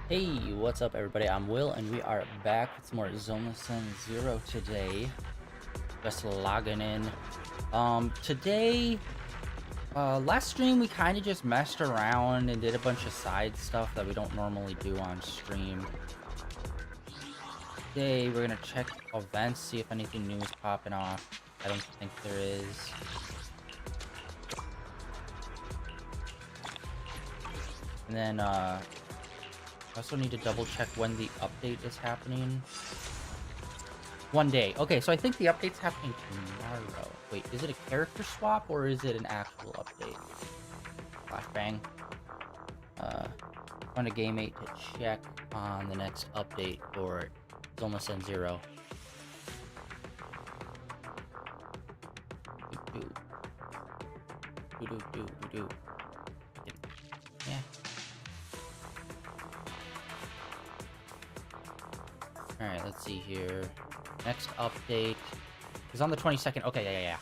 Hey, what's up everybody? I'm Will and we are back with some more Zenless Zone Zero today. Just logging in. Today, last stream we kind of just messed around and did a bunch of side stuff that we don't normally do on stream. Today we're gonna check events, see if anything new is popping off. I don't think there is. And then, I also need to double check when the update is happening. One day. Okay, so I think the update's happening tomorrow. Wait, is it a character swap or is it an actual update? Flashbang. Going to Game 8 to check on the next update for Zenless Zone Zero. Yeah. Alright, let's see here. Next update is on the 22nd. Okay, yeah.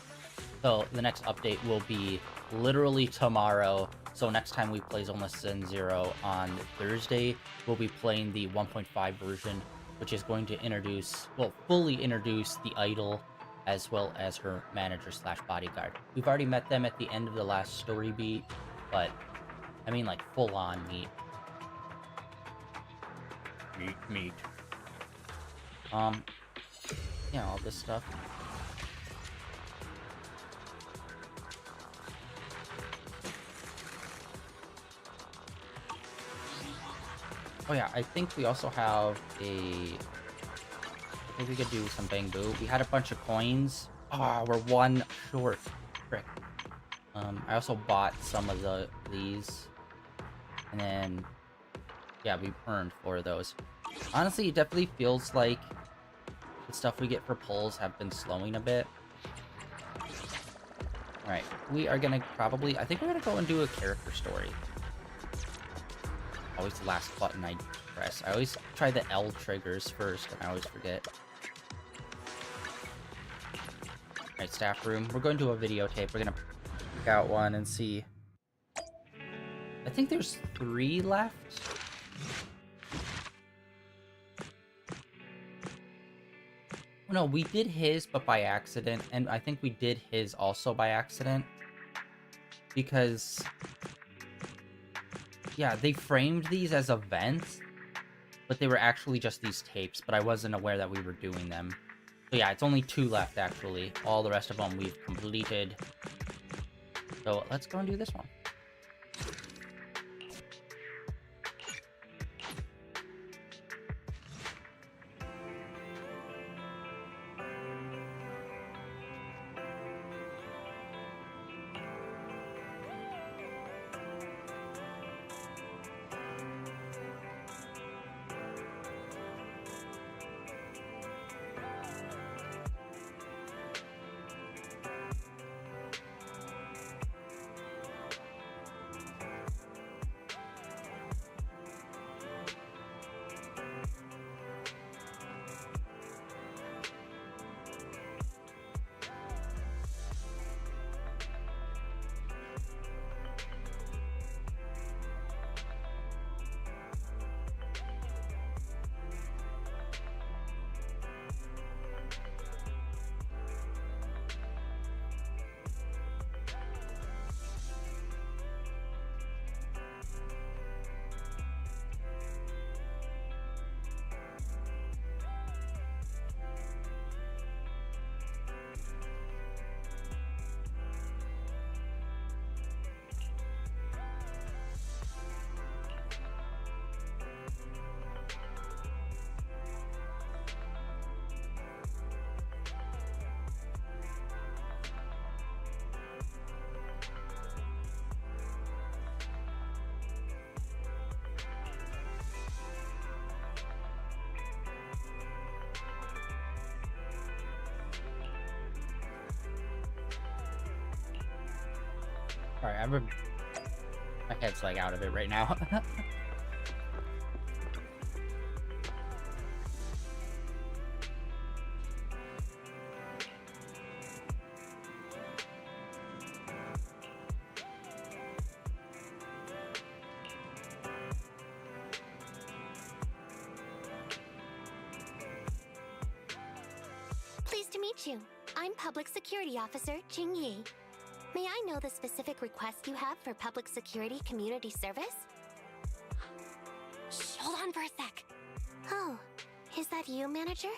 So the next update will be literally tomorrow. So next time we play Zenless Zone Zero on Thursday, we'll be playing the 1.5 version, which is going to introduce, well, fully introduce the idol as well as her manager slash bodyguard. We've already met them at the end of the last story beat, but I mean like full on meet. Meet. Yeah, all this stuff. Oh yeah, I think we also have I think we could do some bang boo. We had a bunch of coins. Oh, we're one short. Frick. I also bought some of these. And then, yeah, we earned 4 of those. Honestly, it definitely feels like the stuff we get for pulls have been slowing a bit. Alright, we are gonna probably, I think we're gonna go and do a character story. Always the last button I press. I always try the L triggers first, and I always forget. Alright, staff room. We're going to a videotape. We're gonna pick out one and see. I think there's 3 left. Oh, no, we did his, but by accident, and I think we did his also by accident. Because, yeah, they framed these as events, but they were actually just these tapes, but I wasn't aware that we were doing them. So yeah, it's only 2 left, actually. All the rest of them we've completed. So let's go and do this one. Alright, my head's like out of it right now. meet you. I'm Public Security Officer Jing Yi. May I know the specific request you have for public security community service? Shh, hold on for a sec. Oh, is that you, Manager?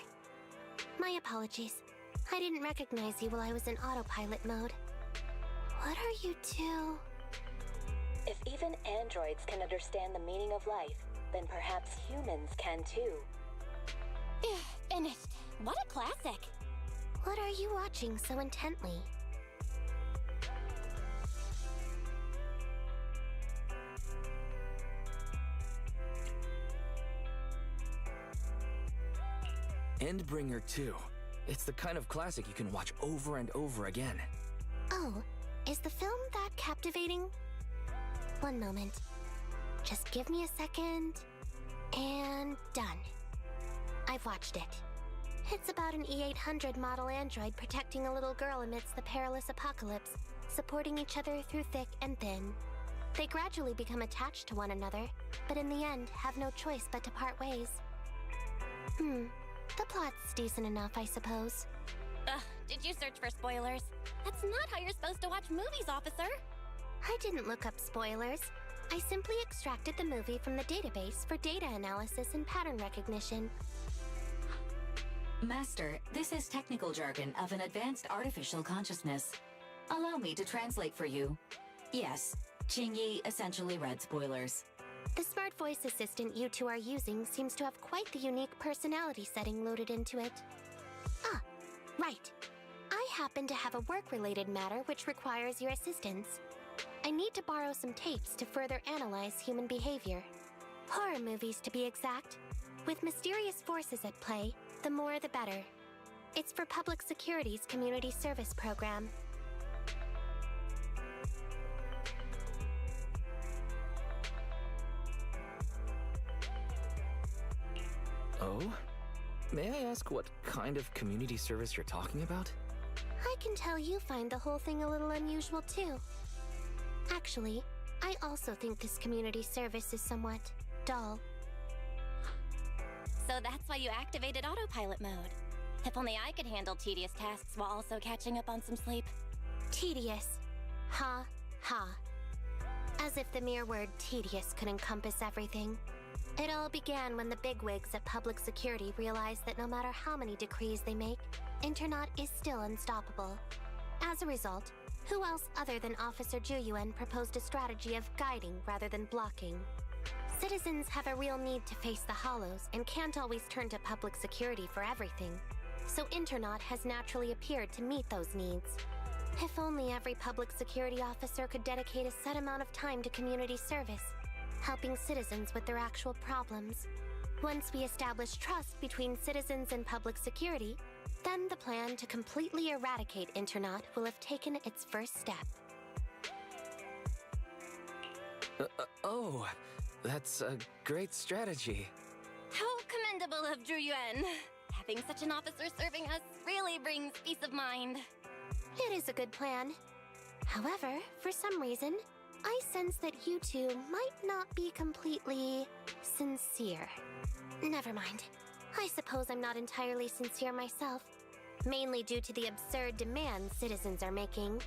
My apologies. I didn't recognize you while I was in autopilot mode. What are you two? If even androids can understand the meaning of life, then perhaps humans can too. Finished. What a classic. What are you watching so intently? Endbringer 2. It's the kind of classic you can watch over and over again. Oh, is the film that captivating? One moment. Just give me a second. And done. I've watched it. It's about an E-800 model android protecting a little girl amidst the perilous apocalypse, supporting each other through thick and thin. They gradually become attached to one another, but in the end have no choice but to part ways. The plot's decent enough, I suppose. Ugh, did you search for spoilers? That's not how you're supposed to watch movies, officer. I didn't look up spoilers. I simply extracted the movie from the database for data analysis and pattern recognition. Master, this is technical jargon of an advanced artificial consciousness. Allow me to translate for you. Yes, Qingyi essentially read spoilers. The smart voice assistant you two are using seems to have quite the unique personality setting loaded into it. Ah, right. I happen to have a work-related matter which requires your assistance. I need to borrow some tapes to further analyze human behavior. Horror movies, to be exact. With mysterious forces at play, the more the better. It's for Public Security's community service program. Oh? May I ask what kind of community service you're talking about? I can tell you find the whole thing a little unusual too. Actually, I also think this community service is somewhat dull. So that's why you activated autopilot mode. If only I could handle tedious tasks while also catching up on some sleep. Tedious. Ha, ha. As if the mere word tedious could encompass everything. It all began when the bigwigs at Public Security realized that no matter how many decrees they make, Internaut is still unstoppable. As a result, who else other than Officer Juyuan proposed a strategy of guiding rather than blocking? Citizens have a real need to face the hollows and can't always turn to Public Security for everything. So Internaut has naturally appeared to meet those needs. If only every Public Security officer could dedicate a set amount of time to community service, helping citizens with their actual problems. Once we establish trust between citizens and Public Security, then the plan to completely eradicate Internaut will have taken its first step. Oh, that's a great strategy. How commendable of Juyuan. Having such an officer serving us really brings peace of mind. It is a good plan. However, for some reason, I sense that you two might not be completely sincere. Never mind. I suppose I'm not entirely sincere myself, mainly due to the absurd demands citizens are making.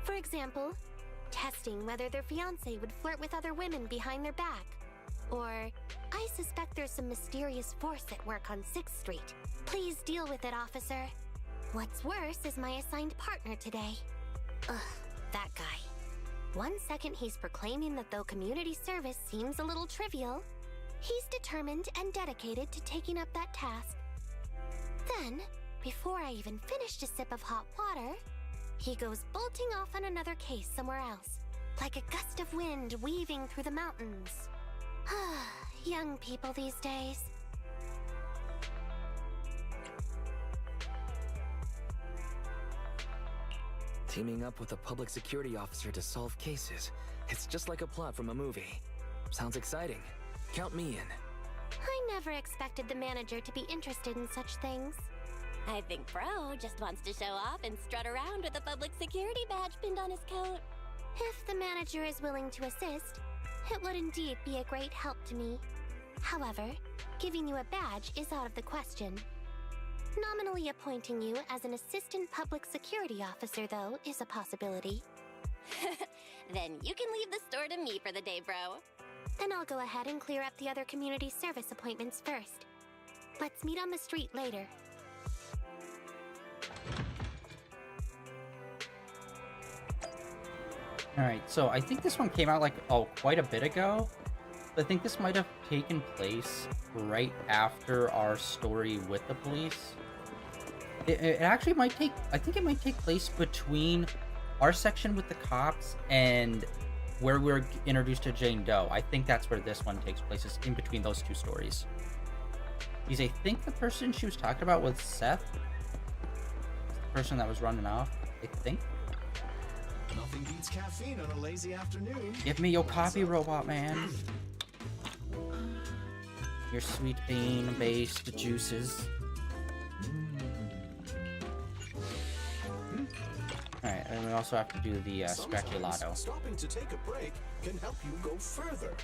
For example, testing whether their fiancé would flirt with other women behind their back. Or, I suspect there's some mysterious force at work on 6th Street. Please deal with it, officer. What's worse is my assigned partner today. Ugh, that guy. One second he's proclaiming that though community service seems a little trivial, he's determined and dedicated to taking up that task. Then, before I even finished a sip of hot water, he goes bolting off on another case somewhere else, like a gust of wind weaving through the mountains. Young people these days. Teaming up with a public security officer to solve cases. It's just like a plot from a movie. Sounds exciting. Count me in. I never expected the manager to be interested in such things. I think Bro just wants to show off and strut around with a public security badge pinned on his coat. If the manager is willing to assist, it would indeed be a great help to me. However, giving you a badge is out of the question. Nominally appointing you as an assistant public security officer, though, is a possibility. Then you can leave the store to me for the day, bro. Then I'll go ahead and clear up the other community service appointments first. Let's meet on the street later. Alright, so I think this one came out like, quite a bit ago. I think this might have taken place right after our story with the police. It actually might take, I think it might take place between our section with the cops and where we're introduced to Jane Doe. I think that's where this one takes place, is in between those two stories. Because I think the person she was talking about was Seth. The person that was running off, I think. Nothing beats caffeine on a lazy afternoon. Give me your coffee, robot man. Your sweet bean-based juices. Alright, and we also have to do the Scratchy Lotto. Stopping to take a break can help you go further.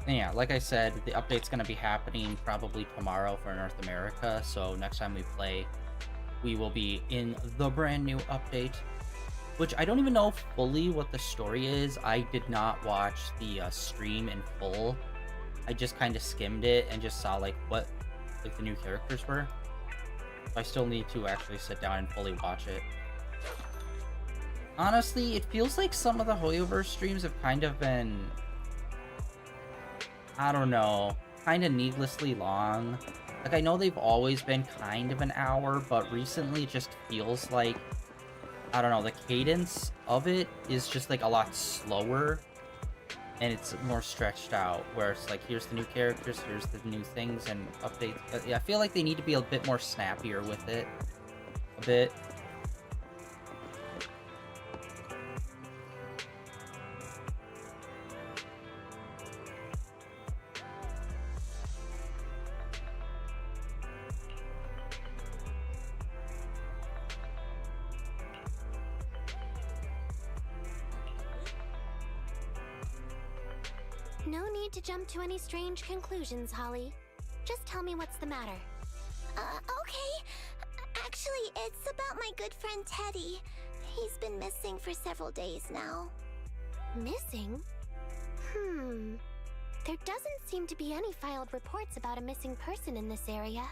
And yeah, like I said, the update's going to be happening probably tomorrow for North America, so next time we play, we will be in the brand new update, which I don't even know fully what the story is. I did not watch the stream in full. I just kind of skimmed it and just saw like what like the new characters were. So I still need to actually sit down and fully watch it. Honestly, it feels like some of the Hoyoverse streams have kind of been, I don't know, kind of needlessly long. Like, I know they've always been kind of an hour, but recently it just feels like, I don't know, the cadence of it is just like a lot slower and it's more stretched out, where it's like, here's the new characters, here's the new things and updates. But yeah, I feel like they need to be a bit more snappier with it. A bit. No need to jump to any strange conclusions, Holly. Just tell me what's the matter. Okay. Actually, it's about my good friend Teddy. He's been missing for several days now. Missing? There doesn't seem to be any filed reports about a missing person in this area.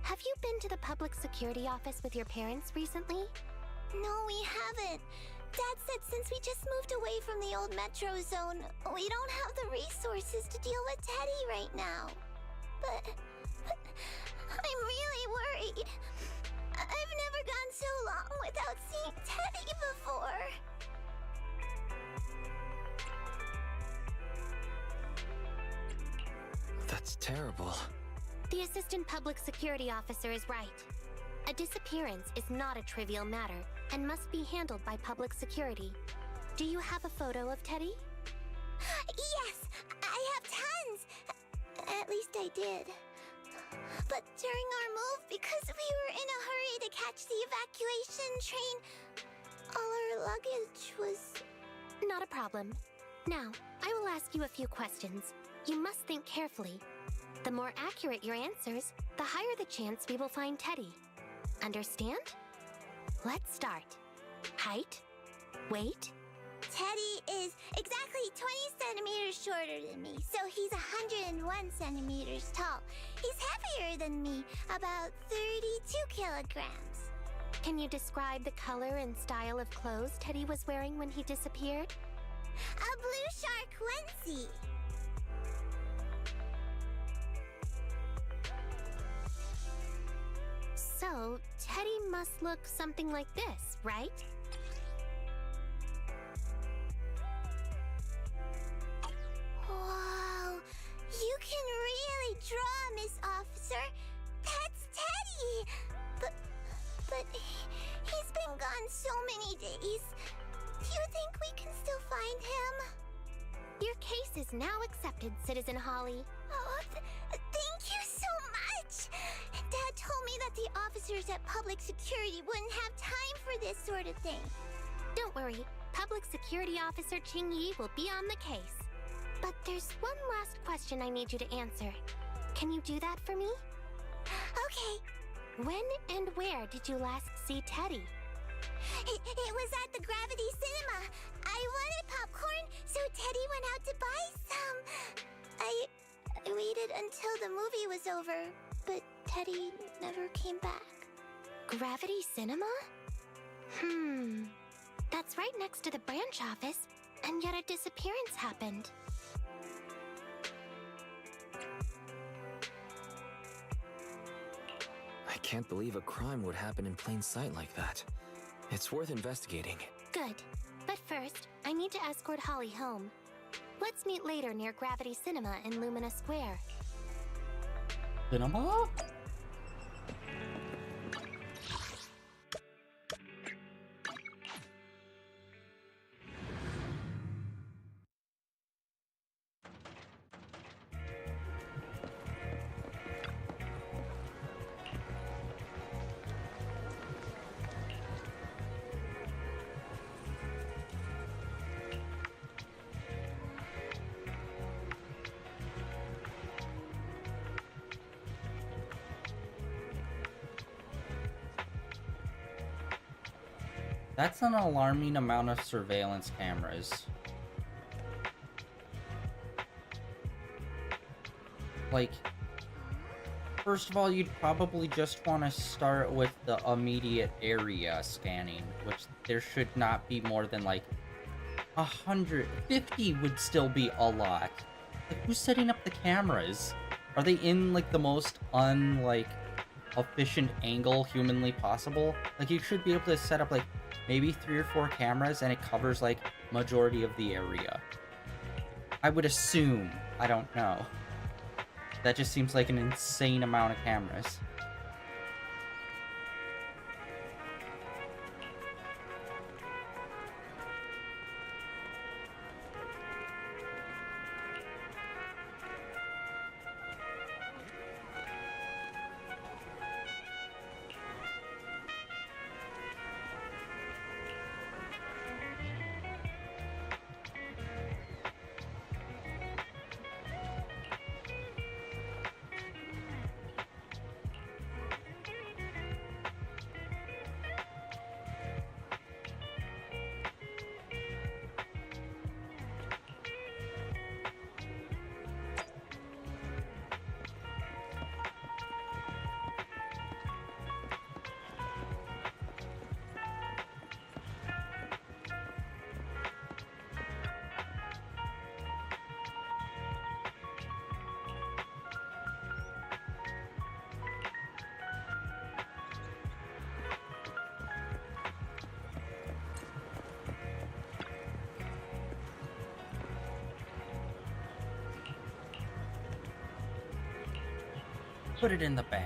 Have you been to the public security office with your parents recently? No, we haven't. Dad said since we just moved away from the old metro zone, we don't have the resources to deal with Teddy right now. But I'm really worried. I've never gone so long without seeing Teddy before. That's terrible. The assistant public security officer is right. A disappearance is not a trivial matter and must be handled by public security. Do you have a photo of Teddy? Yes, I have tons. At least I did. But during our move, because we were in a hurry to catch the evacuation train, all our luggage was... Not a problem. Now, I will ask you a few questions. You must think carefully. The more accurate your answers, the higher the chance we will find Teddy. Understand? Let's start. Height? Weight? Teddy is exactly 20 centimeters shorter than me, so he's 101 centimeters tall. He's heavier than me, about 32 kilograms. Can you describe the color and style of clothes Teddy was wearing when he disappeared? A blue shark onesie. So, Teddy must look something like this, right? Whoa, you can really draw, Miss Officer. That's Teddy. But he's been gone so many days. Do you think we can still find him? Your case is now accepted, Citizen Holly. Oh, thank you so much. Dad told me that the officers at Public Security wouldn't have time for this sort of thing. Don't worry, Public Security Officer Ching Yi will be on the case. But there's one last question I need you to answer. Can you do that for me? Okay. When and where did you last see Teddy? It was at the Gravity Cinema. I wanted popcorn, so Teddy went out to buy some. I waited until the movie was over, but Teddy never came back. Gravity Cinema? That's right next to the branch office, and yet a disappearance happened. I can't believe a crime would happen in plain sight like that. It's worth investigating. Good. But first, I need to escort Holly home. Let's meet later near Gravity Cinema in Lumina Square. Cinema? That's an alarming amount of surveillance cameras. Like, first of all, you'd probably just want to start with the immediate area scanning, which there should not be more than like 150 would still be a lot. Like, who's setting up the cameras? Are they in like the most efficient angle humanly possible? Like, you should be able to set up like maybe 3 or 4 cameras and it covers like majority of the area. I would assume. I don't know. That just seems like an insane amount of cameras. Put it in the bag.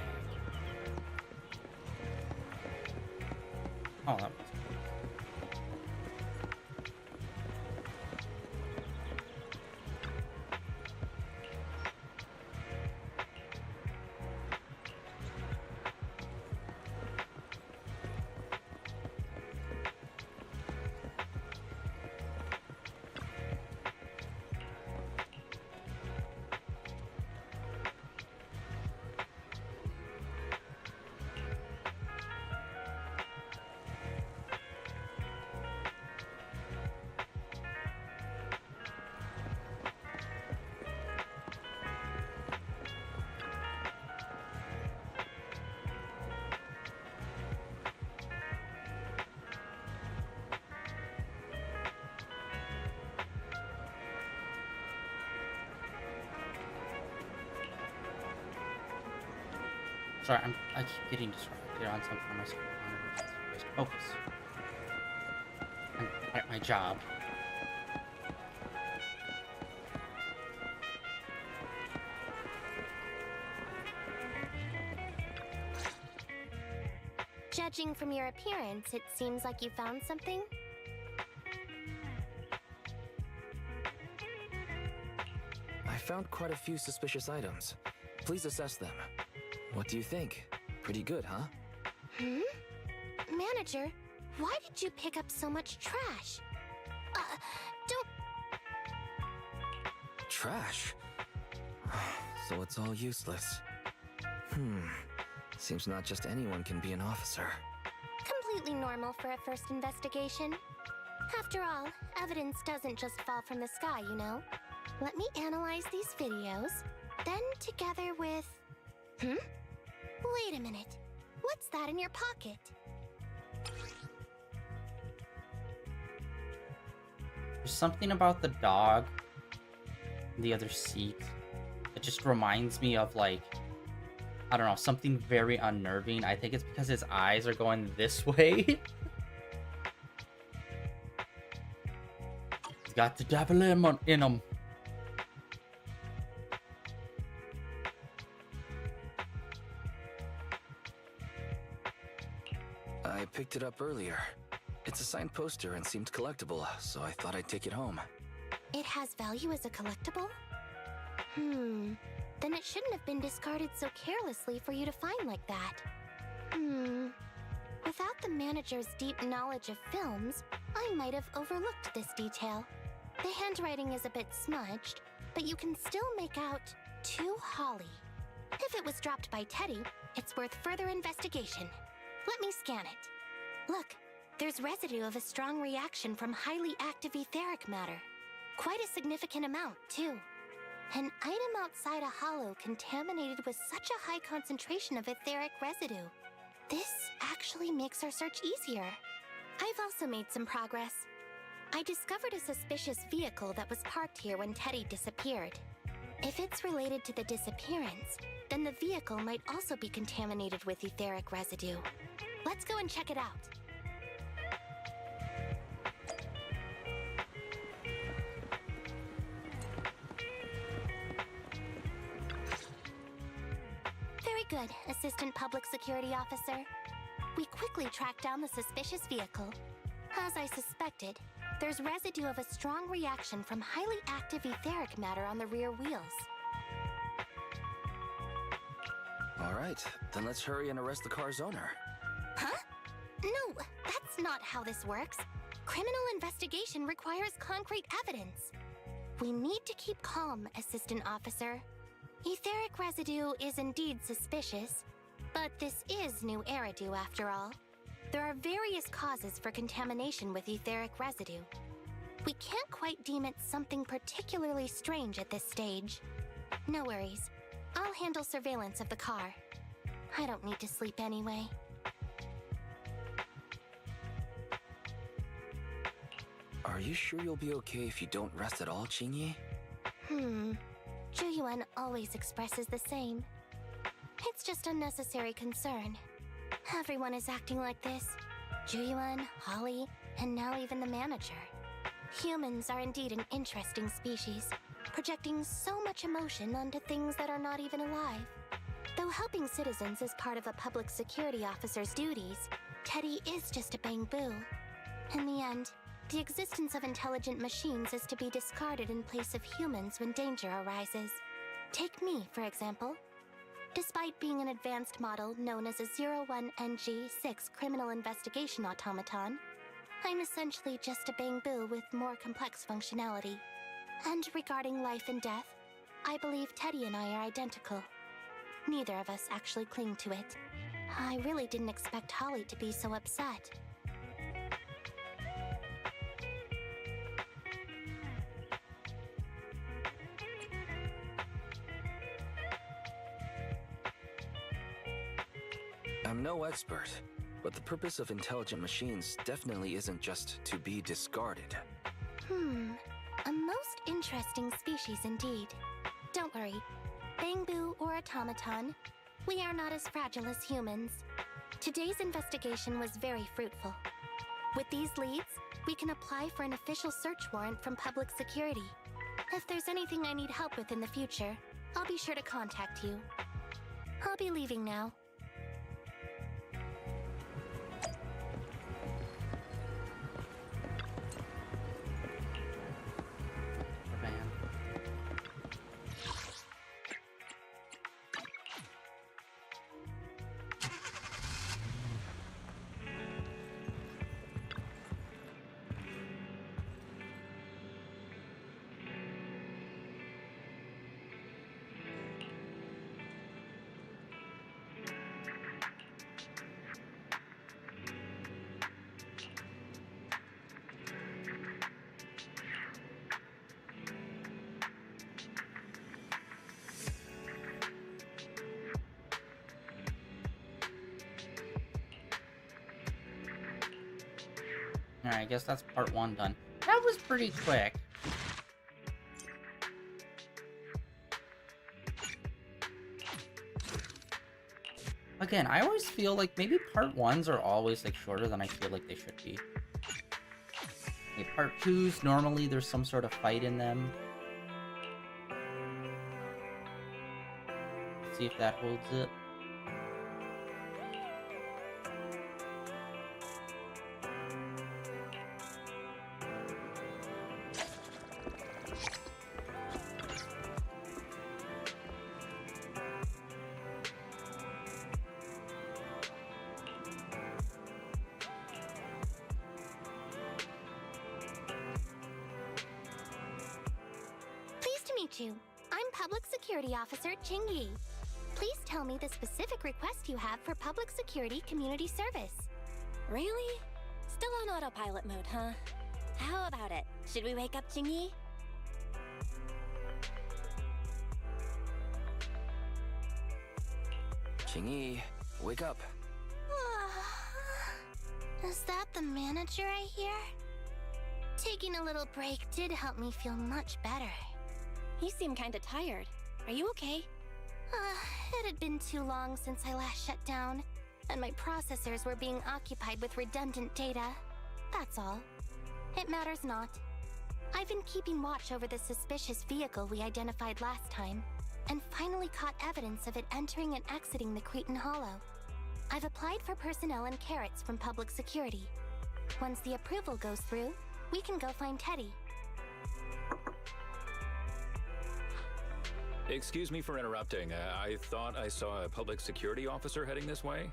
Oh, that was... Sorry, I keep getting distracted on something on my screen. Just focus. I'm at my job. Judging from your appearance, it seems like you found something. I found quite a few suspicious items. Please assess them. What do you think? Pretty good, huh? Manager, why did you pick up so much trash? Trash? So it's all useless. Seems not just anyone can be an officer. Completely normal for a first investigation. After all, evidence doesn't just fall from the sky, you know? Let me analyze these videos, then together with... Wait a minute. What's that in your pocket? There's something about the dog in the other seat that just reminds me of, like, I don't know, something very unnerving. I think it's because his eyes are going this way. He's got the devil in him. I picked it up earlier. It's a signed poster and seemed collectible, so I thought I'd take it home. It has value as a collectible? Then it shouldn't have been discarded so carelessly for you to find like that. Without the manager's deep knowledge of films, I might have overlooked this detail. The handwriting is a bit smudged, but you can still make out "To Holly." If it was dropped by Teddy, it's worth further investigation. Let me scan it. Look, there's residue of a strong reaction from highly active etheric matter. Quite a significant amount, too. An item outside a hollow contaminated with such a high concentration of etheric residue. This actually makes our search easier. I've also made some progress. I discovered a suspicious vehicle that was parked here when Teddy disappeared. If it's related to the disappearance, then the vehicle might also be contaminated with etheric residue. Let's go and check it out. Very good, Assistant Public Security Officer. We quickly tracked down the suspicious vehicle. As I suspected, there's residue of a strong reaction from highly active etheric matter on the rear wheels. All right, then let's hurry and arrest the car's owner. Huh? No, that's not how this works. Criminal investigation requires concrete evidence. We need to keep calm, Assistant Officer. Etheric residue is indeed suspicious, but this is new Eridu after all. There are various causes for contamination with etheric residue. We can't quite deem it something particularly strange at this stage. No worries. I'll handle surveillance of the car. I don't need to sleep anyway. Are you sure you'll be okay if you don't rest at all, Qingyi? Zhuyuan always expresses the same. It's just unnecessary concern. Everyone is acting like this. Zhuyuan, Holly, and now even the manager. Humans are indeed an interesting species, projecting so much emotion onto things that are not even alive. Though helping citizens is part of a public security officer's duties, Teddy is just a bang-boo. In the end, the existence of intelligent machines is to be discarded in place of humans when danger arises. Take me, for example. Despite being an advanced model known as a 01NG6 criminal investigation automaton, I'm essentially just a bang-boo with more complex functionality. And regarding life and death, I believe Teddy and I are identical. Neither of us actually cling to it. I really didn't expect Holly to be so upset. I'm no expert, but the purpose of intelligent machines definitely isn't just to be discarded. A most interesting species indeed. Don't worry, bang-boo or automaton, we are not as fragile as humans. Today's investigation was very fruitful. With these leads, we can apply for an official search warrant from public security. If there's anything I need help with in the future, I'll be sure to contact you. I'll be leaving now. Alright, I guess that's part 1 done. That was pretty quick. Again, I always feel like maybe part 1s are always like shorter than I feel like they should be. Okay, part 2s, normally there's some sort of fight in them. Let's see if that holds it. You. I'm Public Security Officer Chingy. Please tell me the specific request you have for Public Security Community Service. Really? Still on autopilot mode, huh? How about it? Should we wake up Chingy? Chingy, wake up. Is that the manager I hear? Taking a little break did help me feel much better. You seem kinda tired. Are you okay? It had been too long since I last shut down, and my processors were being occupied with redundant data. That's all. It matters not. I've been keeping watch over the suspicious vehicle we identified last time, and finally caught evidence of it entering and exiting the Cretan Hollow. I've applied for personnel and carrots from Public Security. Once the approval goes through, we can go find Teddy. Excuse me for interrupting. I thought I saw a public security officer heading this way.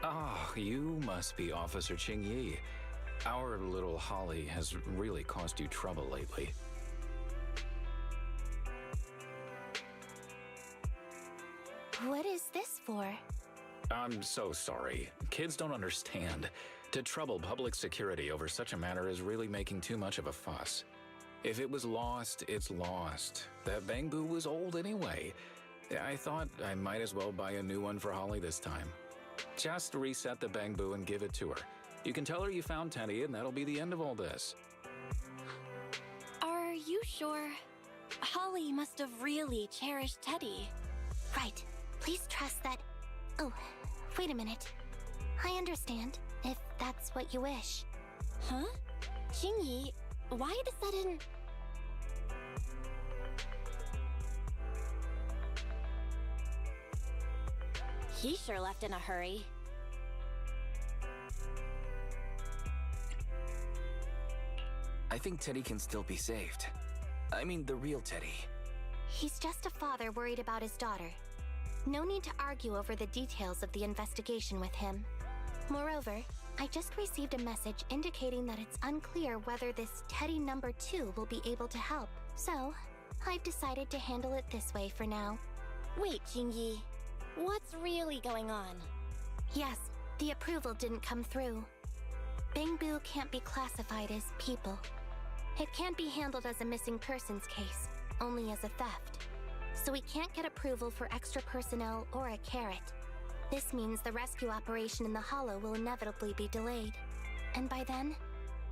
Oh, you must be Officer Qingyi. Our little Holly has really caused you trouble lately. What is this for? I'm so sorry. Kids don't understand. To trouble public security over such a matter is really making too much of a fuss. If it was lost, it's lost. That Bangbu was old anyway. I thought I might as well buy a new one for Holly this time. Just reset the Bangbu and give it to her. You can tell her you found Teddy and that'll be the end of all this. Are you sure? Holly must have really cherished Teddy. Right. Please trust that... Oh, wait a minute. I understand, if that's what you wish. Huh? Qingyi, why the sudden... He sure left in a hurry. I think Teddy can still be saved. I mean, the real Teddy. He's just a father worried about his daughter. No need to argue over the details of the investigation with him. Moreover, I just received a message indicating that it's unclear whether this Teddy number 2 will be able to help. So, I've decided to handle it this way for now. Wait, Qingyi. What's really going on? Yes, the approval didn't come through. Bangbu can't be classified as people. It can't be handled as a missing persons case, only as a theft. So we can't get approval for extra personnel or a carrot. This means the rescue operation in the Hollow will inevitably be delayed. And by then,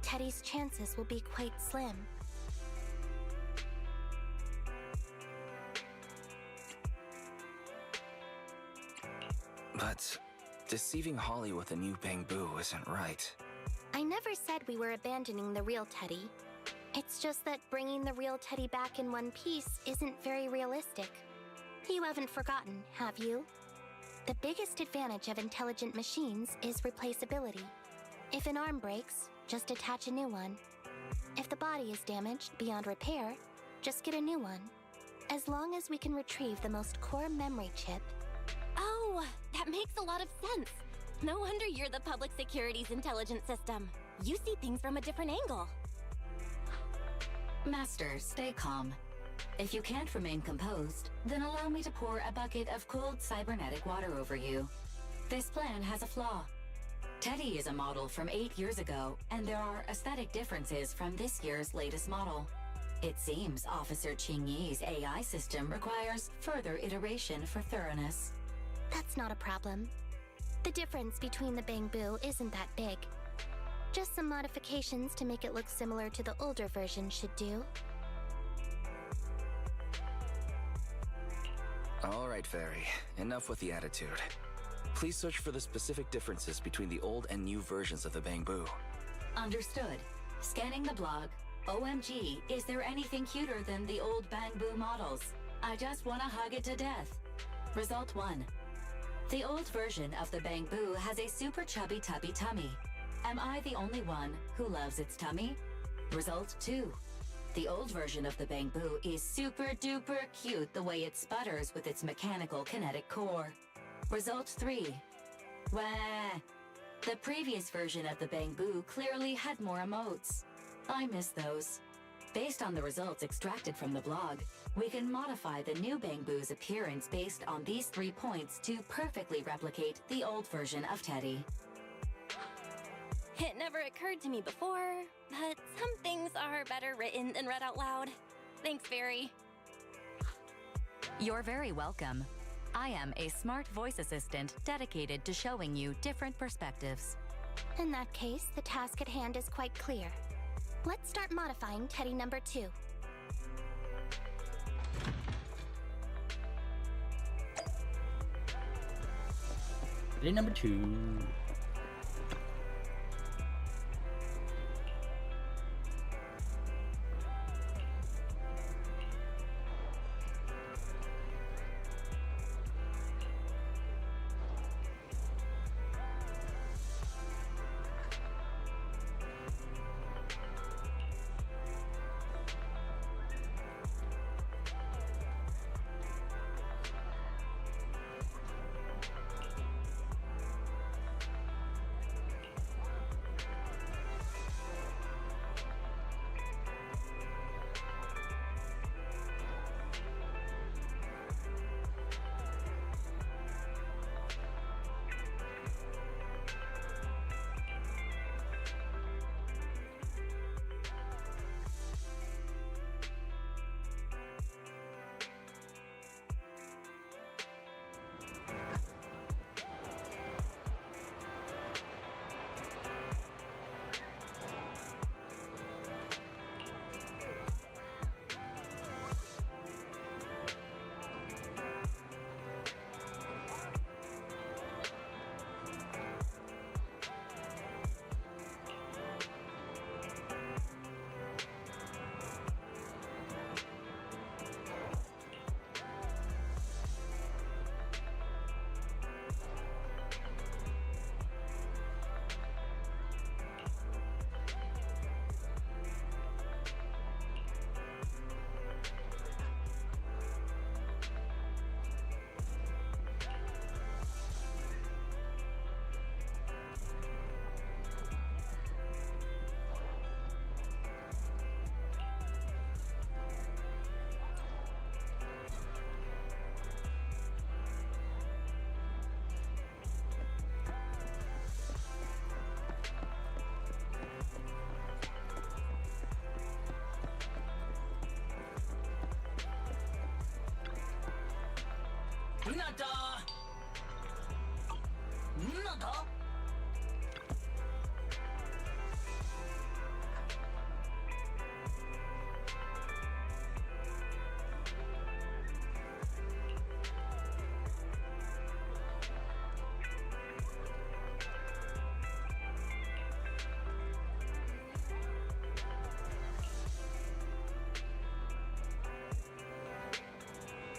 Teddy's chances will be quite slim. But deceiving Holly with a new Bangbu isn't right. I never said we were abandoning the real Teddy. It's just that bringing the real Teddy back in one piece isn't very realistic. You haven't forgotten, have you? The biggest advantage of intelligent machines is replaceability. If an arm breaks, just attach a new one. If the body is damaged beyond repair, just get a new one. As long as we can retrieve the most core memory chip. Oh, that makes a lot of sense. No wonder you're the public security's intelligent system. You see things from a different angle. Master, stay calm. If you can't remain composed, then allow me to pour a bucket of cooled cybernetic water over you. This plan has a flaw. Teddy is a model from 8 years ago, and there are aesthetic differences from this year's latest model. It seems Officer Qingyi's AI system requires further iteration for thoroughness. That's not a problem. The difference between the Bangbu isn't that big. Just some modifications to make it look similar to the older version should do. Alright, Fairy. Enough with the attitude. Please search for the specific differences between the old and new versions of the Bangbu. Understood. Scanning the blog. OMG, is there anything cuter than the old Bangbu models? I just wanna hug it to death. Result 1. The old version of the Bangbu has a super chubby tubby tummy. Am I the only one who loves its tummy? Result 2. The old version of the Bangbu is super duper cute the way it sputters with its mechanical kinetic core. Result 3. Wah! The previous version of the Bangbu clearly had more emotes. I miss those. Based on the results extracted from the blog, we can modify the new Bangbu's appearance based on these 3 points to perfectly replicate the old version of Teddy. It never occurred to me before, but some things are better written than read out loud. Thanks, Fairy. You're very welcome. I am a smart voice assistant dedicated to showing you different perspectives. In that case, the task at hand is quite clear. Let's start modifying Teddy number 2. Teddy number 2.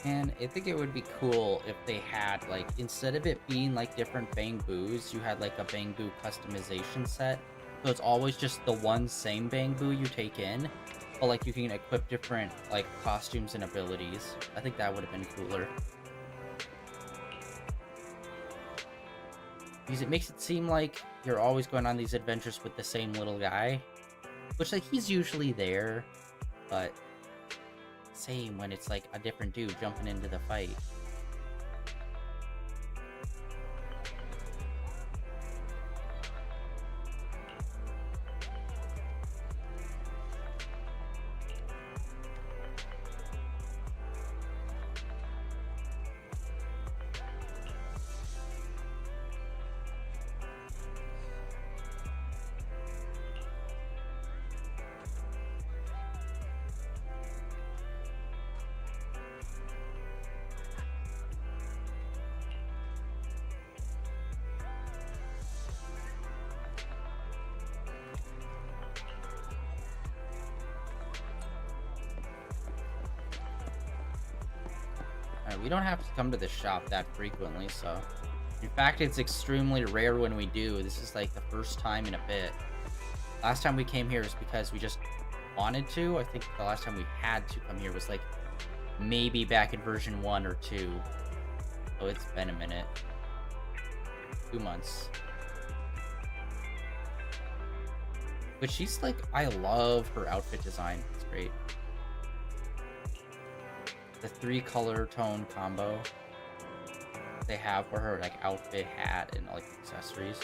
And I think it would be cool if they had, like, instead of it being, like, different Bangboos, you had, like, a Bangbu customization set. So it's always just the one same Bangbu you take in, but, like, you can equip different, like, costumes and abilities. I think that would have been cooler. Because it makes it seem like you're always going on these adventures with the same little guy. Which, like, he's usually there, but same when it's like a different dude jumping into the fight. we don't have to come to the shop that frequently, so... In fact, it's extremely rare when we do. This is like the first time in a bit. Last time we came here is because we just wanted to. I think the last time we had to come here was like maybe back in version 1 or 2. So it's been a minute. 2 months. But she's like, I love her outfit design. It's great. The 3 color tone combo they have for her like outfit, hat, and like accessories.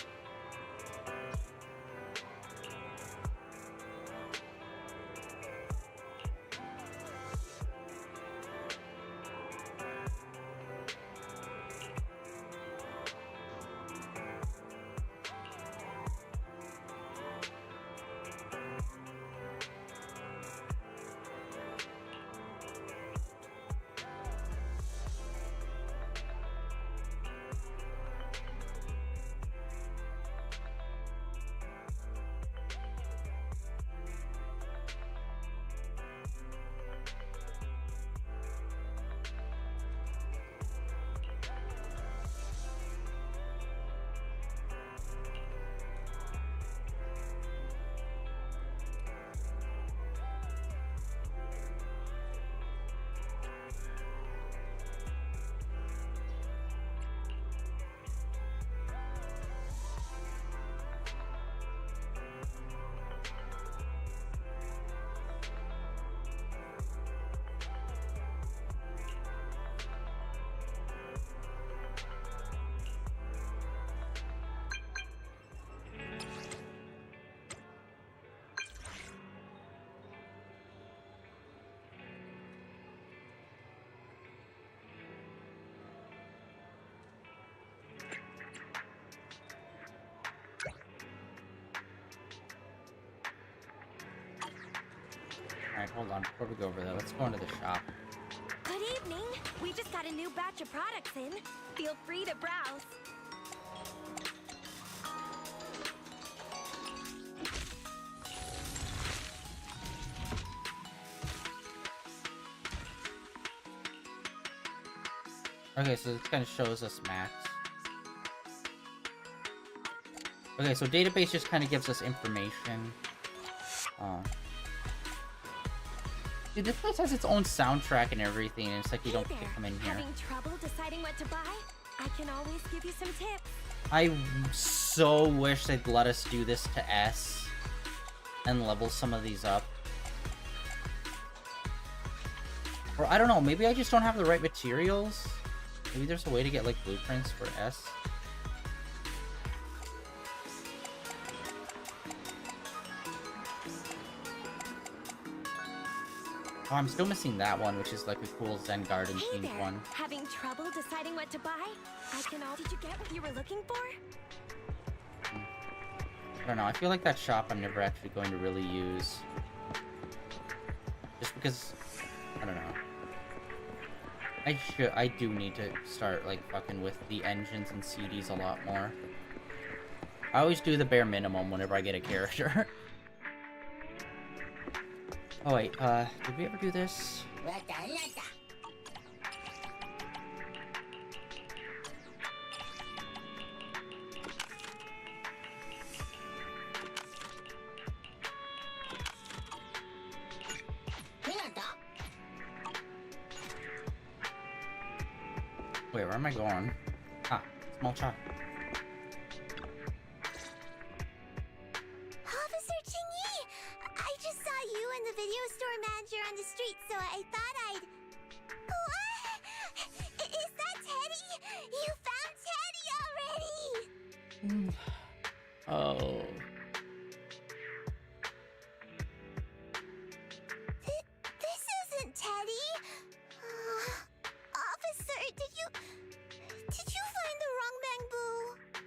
Alright, hold on. Before we go over there, let's go into the shop. Good evening. We just got a new batch of products in. Feel free to browse. Okay, so this kind of shows us max. Okay, so database just kind of gives us information. Dude, this place has its own soundtrack and everything, and it's like you don't get to come in here. Having trouble deciding what to buy? I can always give you some tips. I so wish they'd let us do this to S and level some of these up. Or I don't know, maybe I just don't have the right materials. Maybe there's a way to get like blueprints for S. Oh, I'm still missing that one, which is like a cool Zen Garden themed one. Having trouble deciding what to buy? Did you get what you were looking for? I don't know, I feel like that shop I'm never actually going to really use. Just because, I don't know. I do need to start like fucking with the engines and CDs a lot more. I always do the bare minimum whenever I get a character. Oh wait, did we ever do this? Wait, where am I going? Ah, small chop. Officer Chingy! I just saw you and the video store manager on the street, so I thought I'd... What? Is that Teddy? You found Teddy already! Oh. This isn't Teddy. Officer, did you find the wrong bamboo?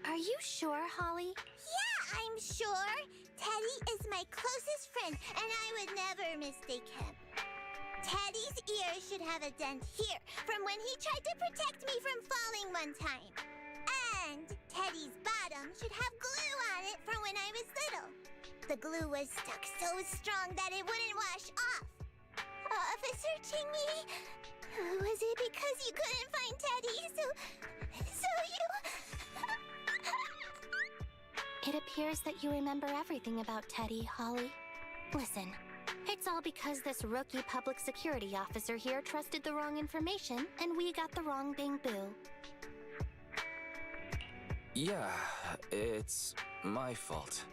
Are you sure, Holly? Yeah, I'm sure. Teddy is my closest friend, and I would never mistake him. Teddy's ear should have a dent here, from when he tried to protect me from falling one time. And Teddy's bottom should have glue on it from when I was little. The glue was stuck so strong that it wouldn't wash off. Officer Chingy? Was it because you couldn't find Teddy, so you... It appears that you remember everything about Teddy, Holly. Listen, it's all because this rookie public security officer here trusted the wrong information, and we got the wrong Bing Boo. Yeah, it's my fault.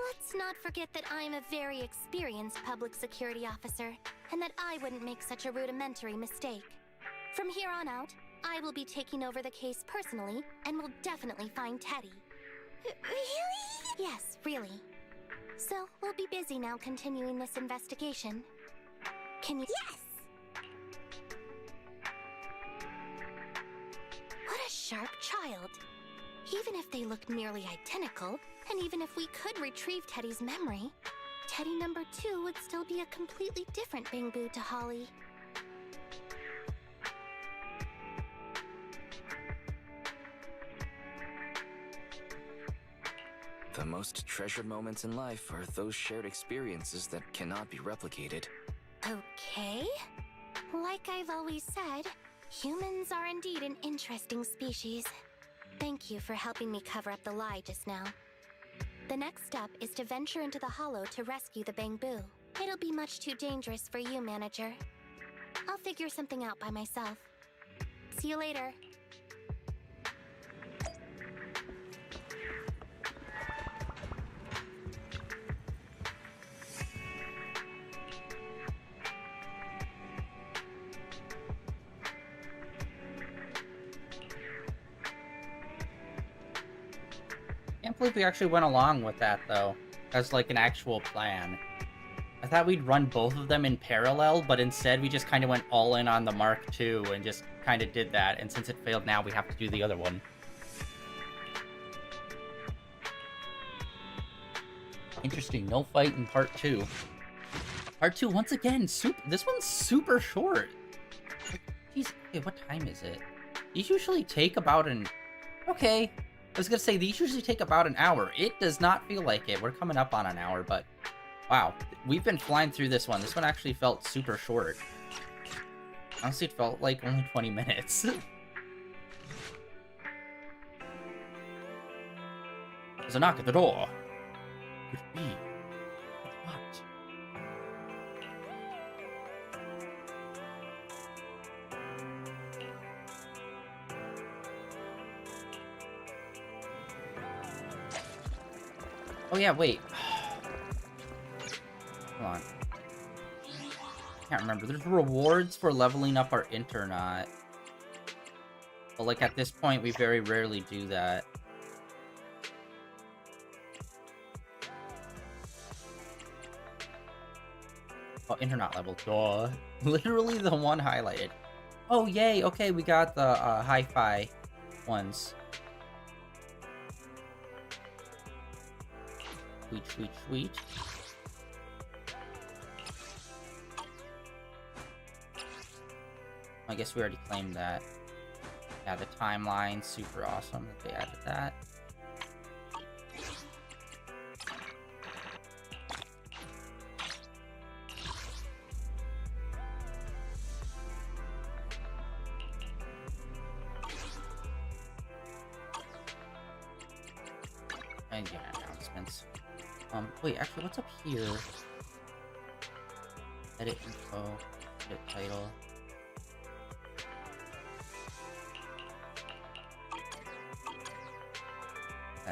Let's not forget that I'm a very experienced public security officer, and that I wouldn't make such a rudimentary mistake. From here on out, I will be taking over the case personally, and will definitely find Teddy. Really? Yes, really. So, we'll be busy now continuing this investigation. Can you— Yes! What a sharp child. Even if they look nearly identical, and even if we could retrieve Teddy's memory, Teddy number 2 would still be a completely different Bing Boo to Holly. The most treasured moments in life are those shared experiences that cannot be replicated. Okay. Like I've always said, humans are indeed an interesting species. Thank you for helping me cover up the lie just now. The next step is to venture into the hollow to rescue the Bang Boo. It'll be much too dangerous for you, Manager. I'll figure something out by myself. See you later. Can't believe we actually went along with that, though, as like an actual plan. I thought we'd run both of them in parallel, but instead we just kind of went all in on the Mark II and just kind of did that, and since it failed now, we have to do the other one. Interesting, no fight in part 2. Part 2, once again, this one's super short. Jeez, okay, what time is it? These usually take about an... Okay, I was gonna say, these usually take about an hour. It does not feel like it. We're coming up on an hour, but... Wow, we've been flying through this one. This one actually felt super short. Honestly, it felt like only 20 minutes. There's a knock at the door. Could it be? What? Oh yeah, wait. Hold on. Can't remember. There's rewards for leveling up our Internaut. But like at this point, we very rarely do that. Oh, Internaut level. Duh. Literally the one highlighted. Oh, yay. Okay, we got the hi-fi ones. Sweet, sweet, sweet. I guess we already claimed that. Yeah, the timeline, super awesome that they added that. And yeah, announcements. Wait, actually, what's up here? Edit info, edit title.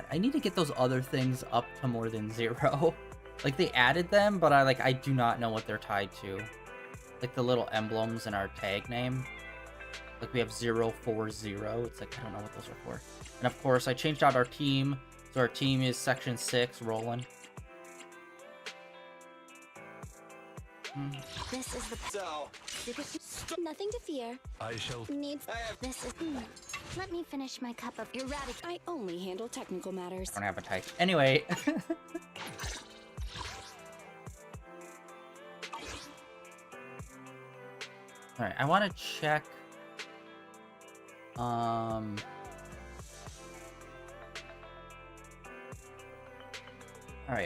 I need to get those other things up to more than 0. Like, they added them, but I do not know what they're tied to. Like, the little emblems in our tag name. Like, we have 040. It's like, I don't know what those are for. And of course, I changed out our team. So our team is Section 6, rolling. This is the... So, Nothing to fear. I shall. Needs... This is... Let me finish my cup of erratic... I only handle technical matters. I don't have a type. Anyway. Alright, I want to check... Alright,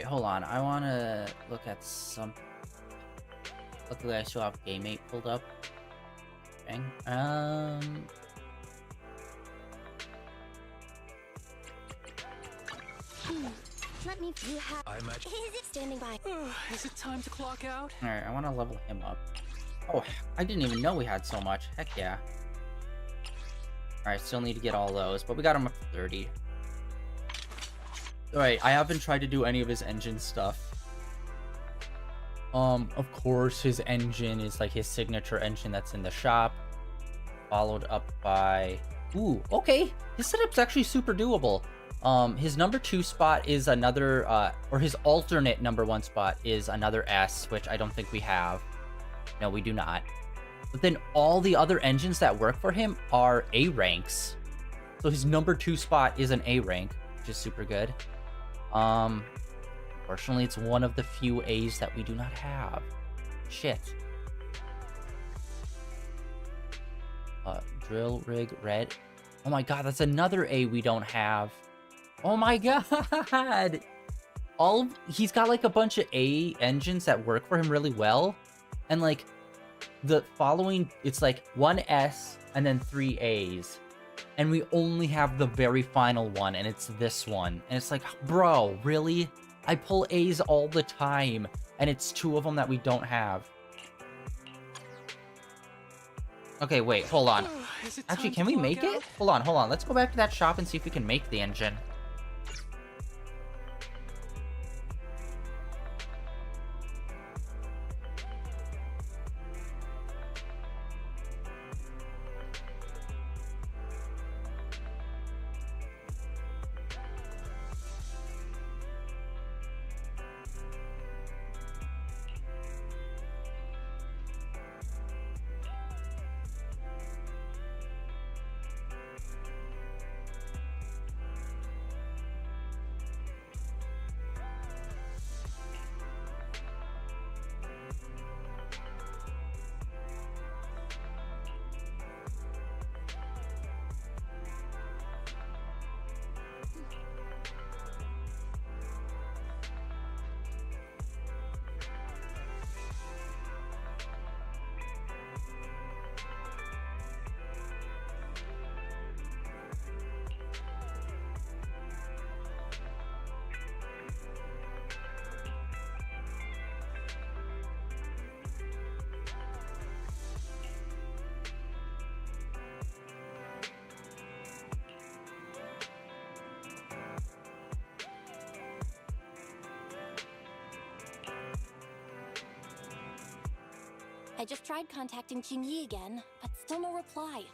hold on. I want to look at some... Luckily, I still have Game 8 pulled up. Bang. Let me. You have. I'm at. Is it standing by? Is it time to clock out? Alright, I want to level him up. Oh, I didn't even know we had so much. Heck yeah. Alright, still need to get all those, but we got him up to 30. Alright, I haven't tried to do any of his engine stuff. Of course, his engine is like his signature engine that's in the shop. Followed up by... Ooh, okay. His setup's actually super doable. His number 2 spot is another, or his alternate number 1 spot is another S, which I don't think we have. No, we do not. But then all the other engines that work for him are A ranks. So his number 2 spot is an A rank, which is super good. Unfortunately, it's one of the few A's that we do not have. Shit. Drill rig red. Oh my god, that's another A we don't have. Oh my god! He's got like a bunch of A engines that work for him really well. And like the following, it's like 1 S and then 3 A's. And we only have the very final one, and it's this one. And it's like, bro, really? I pull A's all the time, and it's 2 of them that we don't have. Okay, wait, hold on. Actually, can we make it? Hold on. Let's go back to that shop and see if we can make the engine. I just tried contacting Qingyi again, but still no reply.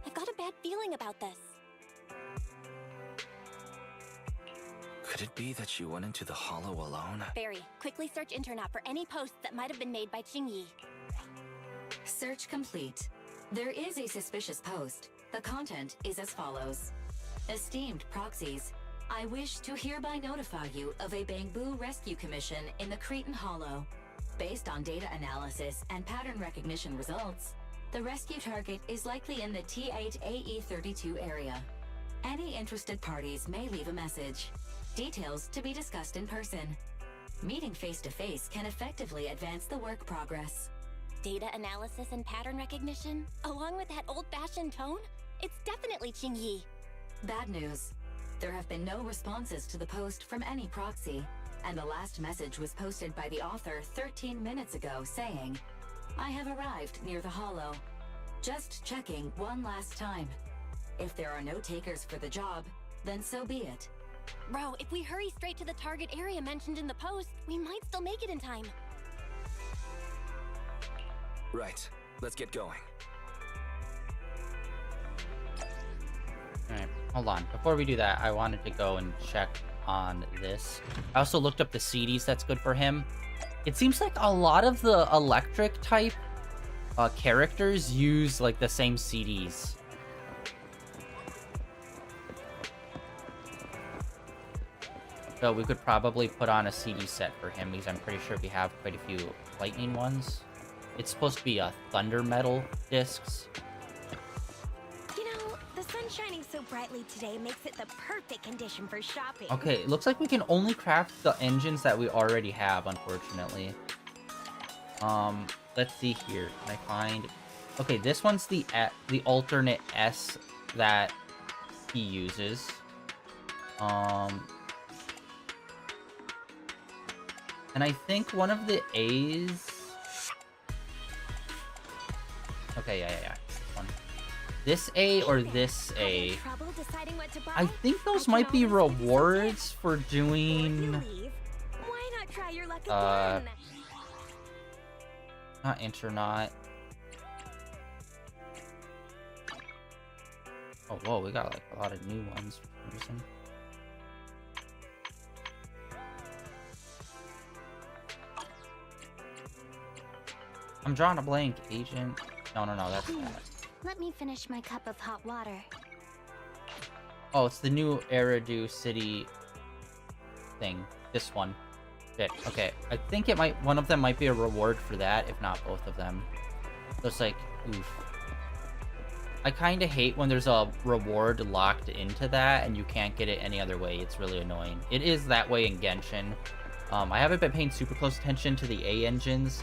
I've got a bad feeling about this. Could it be that she went into the hollow alone? Barry, quickly search internet for any posts that might have been made by Qingyi. Search complete. There is a suspicious post. The content is as follows. Esteemed proxies, I wish to hereby notify you of a Bamboo Rescue Commission in the Cretan Hollow. Based on data analysis and pattern recognition results, the rescue target is likely in the T8AE32 area. Any interested parties may leave a message. Details to be discussed in person. Meeting face-to-face can effectively advance the work progress. Data analysis and pattern recognition? Along with that old-fashioned tone? It's definitely Qingyi. Bad news. There have been no responses to the post from any proxy, and the last message was posted by the author 13 minutes ago saying, I have arrived near the hollow. Just checking one last time. If there are no takers for the job, then so be it. Bro, if we hurry straight to the target area mentioned in the post, we might still make it in time. Right. Let's get going. Alright, hold on. Before we do that, I wanted to go and check on this. I also looked up the CDs that's good for him. It seems like a lot of the electric type characters use like the same CDs. So we could probably put on a CD set for him because I'm pretty sure we have quite a few lightning ones. It's supposed to be thunder metal discs. You know, the sun shining so brightly today makes it the perfect condition for shopping. Okay, it looks like we can only craft the engines that we already have, unfortunately. let's see here. Can I find? Okay, this one's the alternate S that he uses. And I think one of the A's. Okay, yeah. This A or this A. I think those might be rewards for doing. Why not try your luck again? Not Internaut. Oh, whoa, we got like a lot of new ones for some reason. I'm drawing a blank, Agent. No, that's that. Let me finish my cup of hot water. Oh, it's the new Eridu City thing. This one. Shit. Okay, I think it might. One of them might be a reward for that, if not both of them. So it's like, oof. I kind of hate when there's a reward locked into that and you can't get it any other way. It's really annoying. It is that way in Genshin. I haven't been paying super close attention to the A engines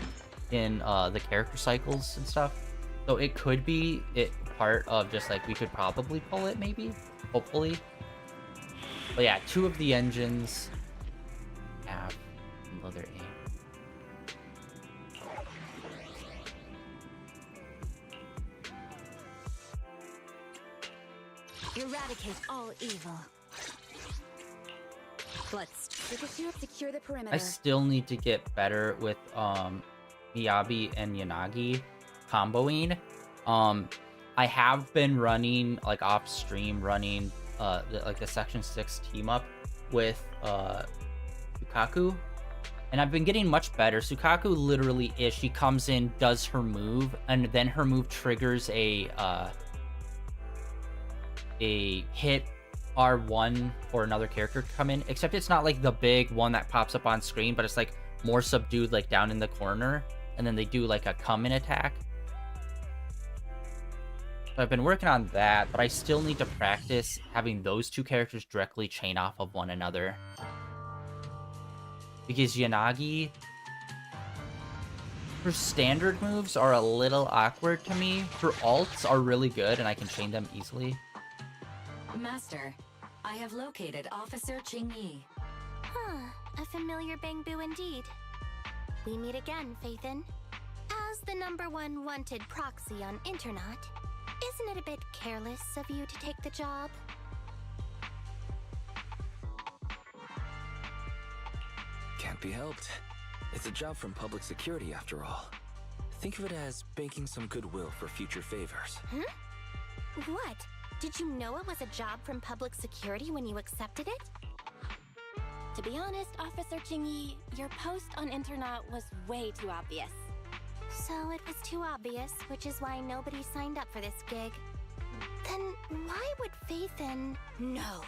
in the character cycles and stuff. So it could be part of just like we could probably pull it maybe, hopefully. But yeah, 2 of the engines have another A. Eradicate all evil. Let's secure the perimeter. I still need to get better with Miyabi and Yanagi comboing. I have been running like off stream running the section 6 team up with Sukaku, and I've been getting much better. Sukaku literally is she comes in, does her move, and then her move triggers a hit R1 for another character to come in, except it's not like the big one that pops up on screen, but it's like more subdued, like down in the corner, and then they do like a come in attack. So I've been working on that, but I still need to practice having those 2 characters directly chain off of one another, because Yanagi, her standard moves are a little awkward to me. Her alts are really good and I can chain them easily. Master, I have located Officer Qingyi. Huh, a familiar Bangbu indeed. We meet again, Faithin. As the #1 wanted proxy on Internet, isn't it a bit careless of you to take the job? Can't be helped. It's a job from public security after all. Think of it as banking some goodwill for future favors. What? Did you know it was a job from public security when you accepted it? To be honest, Officer Qingyi, your post on Internet was way too obvious. So it was too obvious, which is why nobody signed up for this gig. Then why would Faithin... No.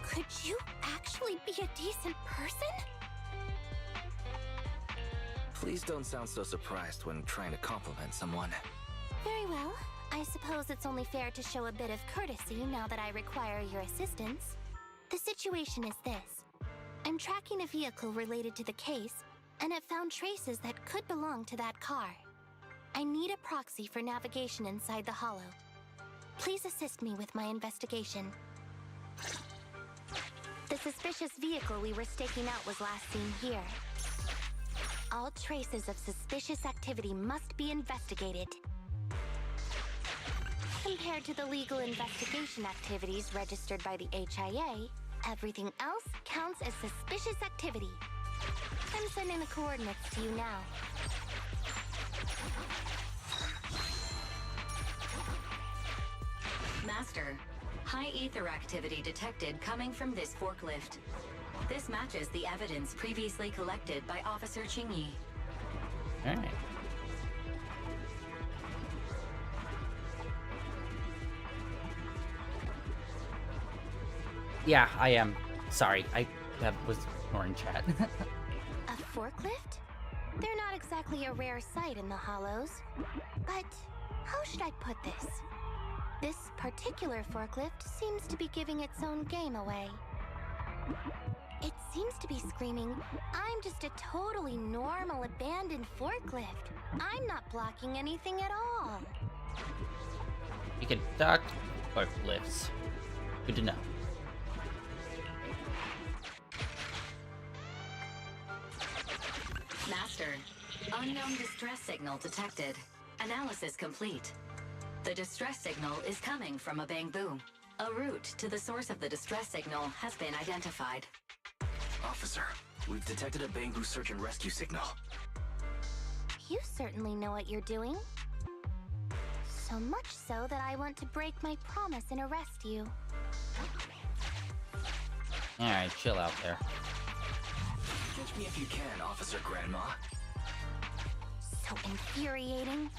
Could you actually be a decent person? Please don't sound so surprised when trying to compliment someone. Very well. I suppose it's only fair to show a bit of courtesy now that I require your assistance. The situation is this. I'm tracking a vehicle related to the case, and it found traces that could belong to that car. I need a proxy for navigation inside the hollow. Please assist me with my investigation. The suspicious vehicle we were staking out was last seen here. All traces of suspicious activity must be investigated. Compared to the legal investigation activities registered by the HIA, everything else counts as suspicious activity. I'm sending the coordinates to you now. Master, high ether activity detected coming from this forklift. This matches the evidence previously collected by Officer Qingyi. Alright. Yeah, I am. Sorry, I was ignoring chat. A forklift? They're not exactly a rare sight in the Hollows. But how should I put this? This particular forklift seems to be giving its own game away. It seems to be screaming, I'm just a totally normal abandoned forklift. I'm not blocking anything at all. You can dock forklifts. Good to know. Master, unknown distress signal detected. Analysis complete. The distress signal is coming from a bamboo. A route to the source of the distress signal has been identified. Officer, we've detected a bamboo search and rescue signal. You certainly know what you're doing. So much so that I want to break my promise and arrest you. Alright, chill out there. Catch me if you can, Officer Grandma. So infuriating.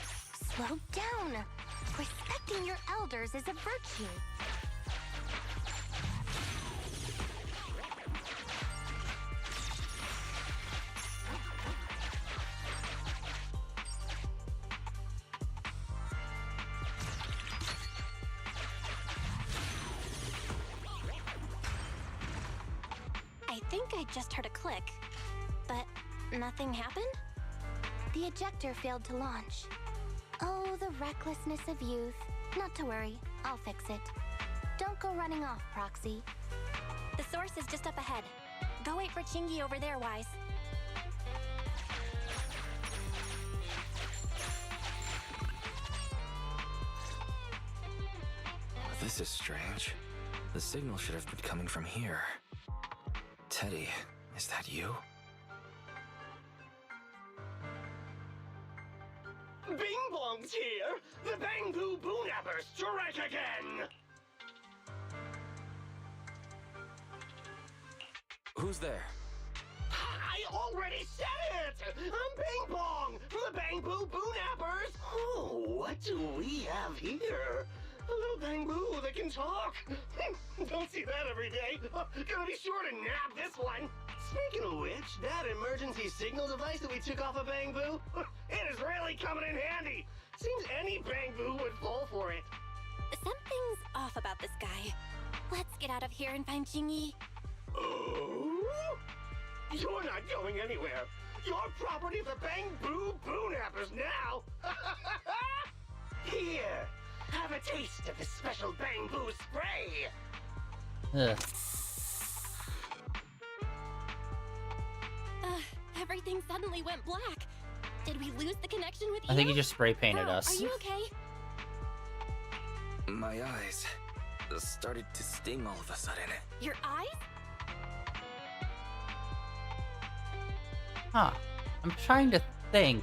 Slow down. Respecting your elders is a virtue. I think I just heard a click, but nothing happened? The ejector failed to launch. Oh, the recklessness of youth. Not to worry, I'll fix it. Don't go running off, Proxy. The source is just up ahead. Go wait for Chingy over there, Wise. This is strange. The signal should have been coming from here. Teddy, is that you? Bing Bong's here! The Bamboo Boonappers strike again! Who's there? I already said it! I'm Bing Bong from the Bamboo Boonappers! Oh, what do we have here? A little bamboo that can talk! Don't see that every day! Gonna be sure to nab this one! Speaking of which, that emergency signal device that we took off of Bamboo, it is really coming in handy! Seems any Bamboo would fall for it. Something's off about this guy. Let's get out of here and find Chingy. Oh? You're not going anywhere. You're property of the Bamboo Boonappers now. Here, have a taste of this special bamboo spray. Ugh. Everything suddenly went black. Did we lose the connection with you? I think he just spray painted Bro, us. Are you okay? My eyes started to sting all of a sudden. Your eyes? Huh. I'm trying to think.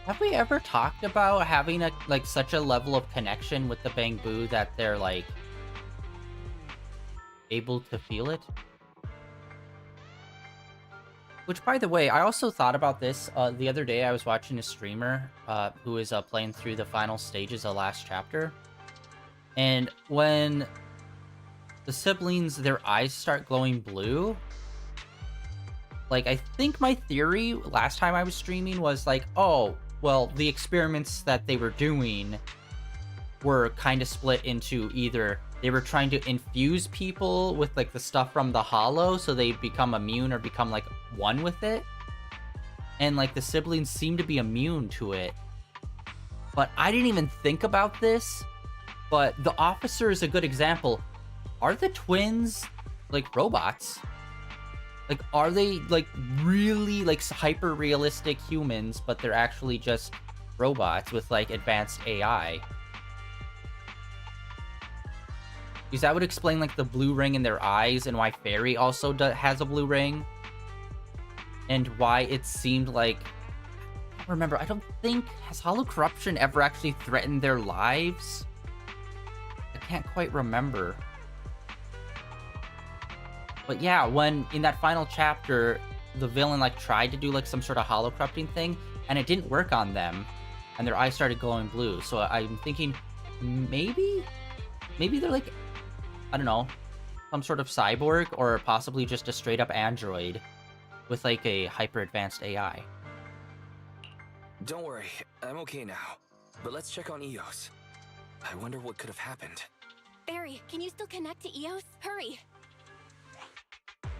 Have we ever talked about having a such a level of connection with the bamboo that they're able to feel it? Which, by the way, I also thought about this the other day. I was watching a streamer who is playing through the final stages of the last chapter. And when the siblings, their eyes start glowing blue, I think my theory last time I was streaming was oh, well, the experiments that they were doing were kind of split into either they were trying to infuse people with the stuff from the hollow so they become immune or become one with it, and the siblings seem to be immune to it. But I didn't even think about this, but the officer is a good example. Are the twins robots? Are they really hyper realistic humans, but they're actually just robots with advanced AI? Because that would explain the blue ring in their eyes and why Fairy also has a blue ring. And why it seemed I don't remember, I don't think, has Hollow Corruption ever actually threatened their lives? I can't quite remember. But yeah, when in that final chapter, the villain tried to do some sort of hollow corrupting thing, and it didn't work on them, and their eyes started glowing blue. So I'm thinking maybe they're I don't know, some sort of cyborg, or possibly just a straight up android with a hyper advanced AI. Don't worry, I'm okay now. But let's check on Eos. I wonder what could have happened. Barry, can you still connect to Eos? Hurry!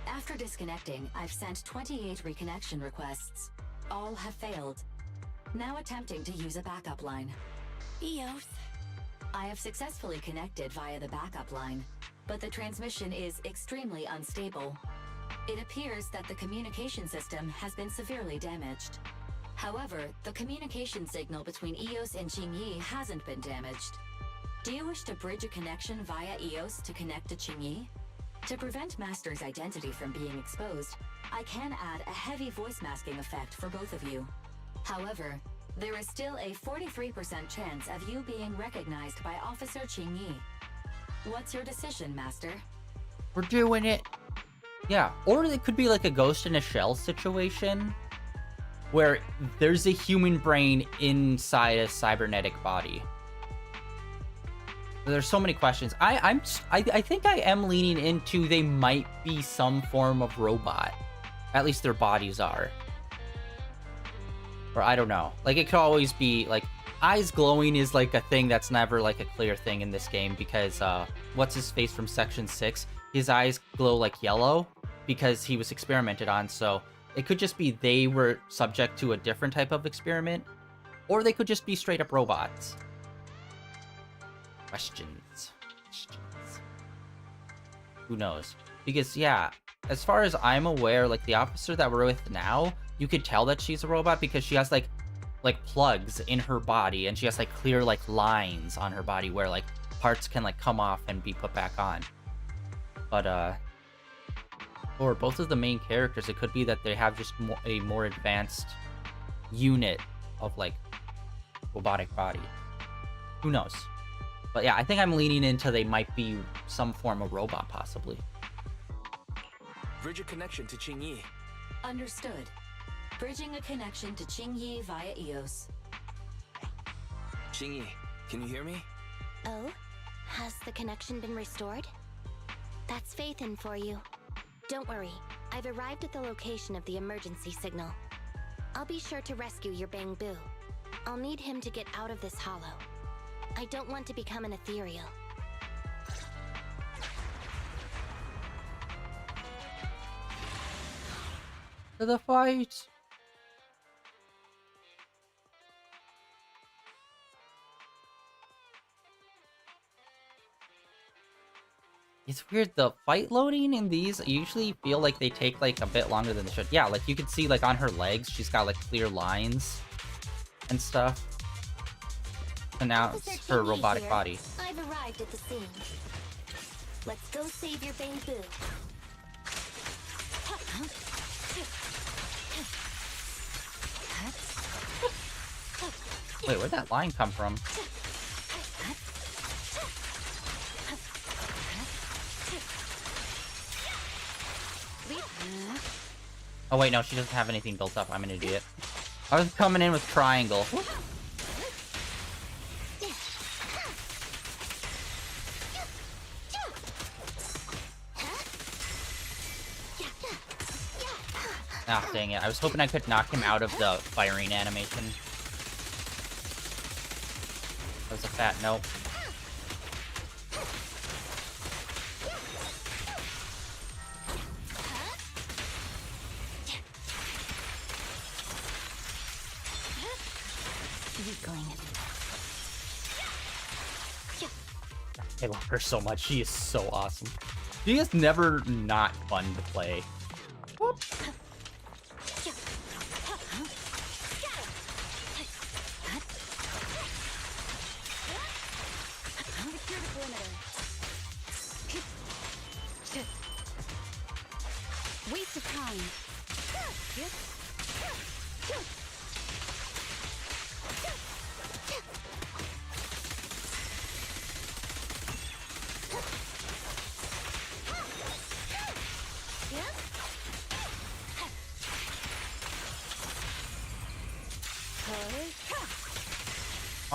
After disconnecting, I've sent 28 reconnection requests. All have failed. Now attempting to use a backup line. Eos. I have successfully connected via the backup line, but the transmission is extremely unstable. It appears that the communication system has been severely damaged. However, the communication signal between Eos and Qingyi hasn't been damaged. Do you wish to bridge a connection via Eos to connect to Qingyi? To prevent Master's identity from being exposed, I can add a heavy voice masking effect for both of you. However, there is still a 43% chance of you being recognized by Officer Qingyi. What's your decision, Master? We're doing it. Yeah, or it could be like a ghost in a shell situation where there's a human brain inside a cybernetic body. There's so many questions. I think I am leaning into they might be some form of robot. At least their bodies are. Or I don't know. Like, it could always be, like, eyes glowing is, like, a thing that's never, like, a clear thing in this game because, what's-his-face from Section 6? His eyes glow, like, yellow because he was experimented on, so it could just be they were subject to a different type of experiment, or they could just be straight-up robots. Questions. Who knows? Because, yeah, as far as I'm aware, like, the officer that we're with now, you could tell that she's a robot because she has, like plugs in her body, and she has, like, clear, like, lines on her body where, like, parts can, like, come off and be put back on. But, for both of the main characters, it could be that they have just a more advanced unit of, like, robotic body. Who knows? But yeah, I think I'm leaning into they might be some form of robot, possibly. Bridge a connection to Qingyi. Understood. Bridging a connection to Qingyi via Eos. Qingyi, can you hear me? Oh? Has the connection been restored? That's Faithin for you. Don't worry, I've arrived at the location of the emergency signal. I'll be sure to rescue your Bangbu. I'll need him to get out of this hollow. I don't want to become an ethereal. To the fight! It's weird, the fight loading in these usually feel like they take, like, a bit longer than they should. Yeah, like, you can see, like, on her legs, she's got, like, clear lines and stuff. And now it's her robotic here. body. I've arrived at the scene. Let's go save your Bangbu. Wait, where'd that line come from? Oh wait, no, she doesn't have anything built up. I'm an idiot. I was coming in with triangle. Ah, dang it. I was hoping I could knock him out of the firing animation. That was a fat nope. I love her so much. She is so awesome. She is never not fun to play. Whoop. Waste of time.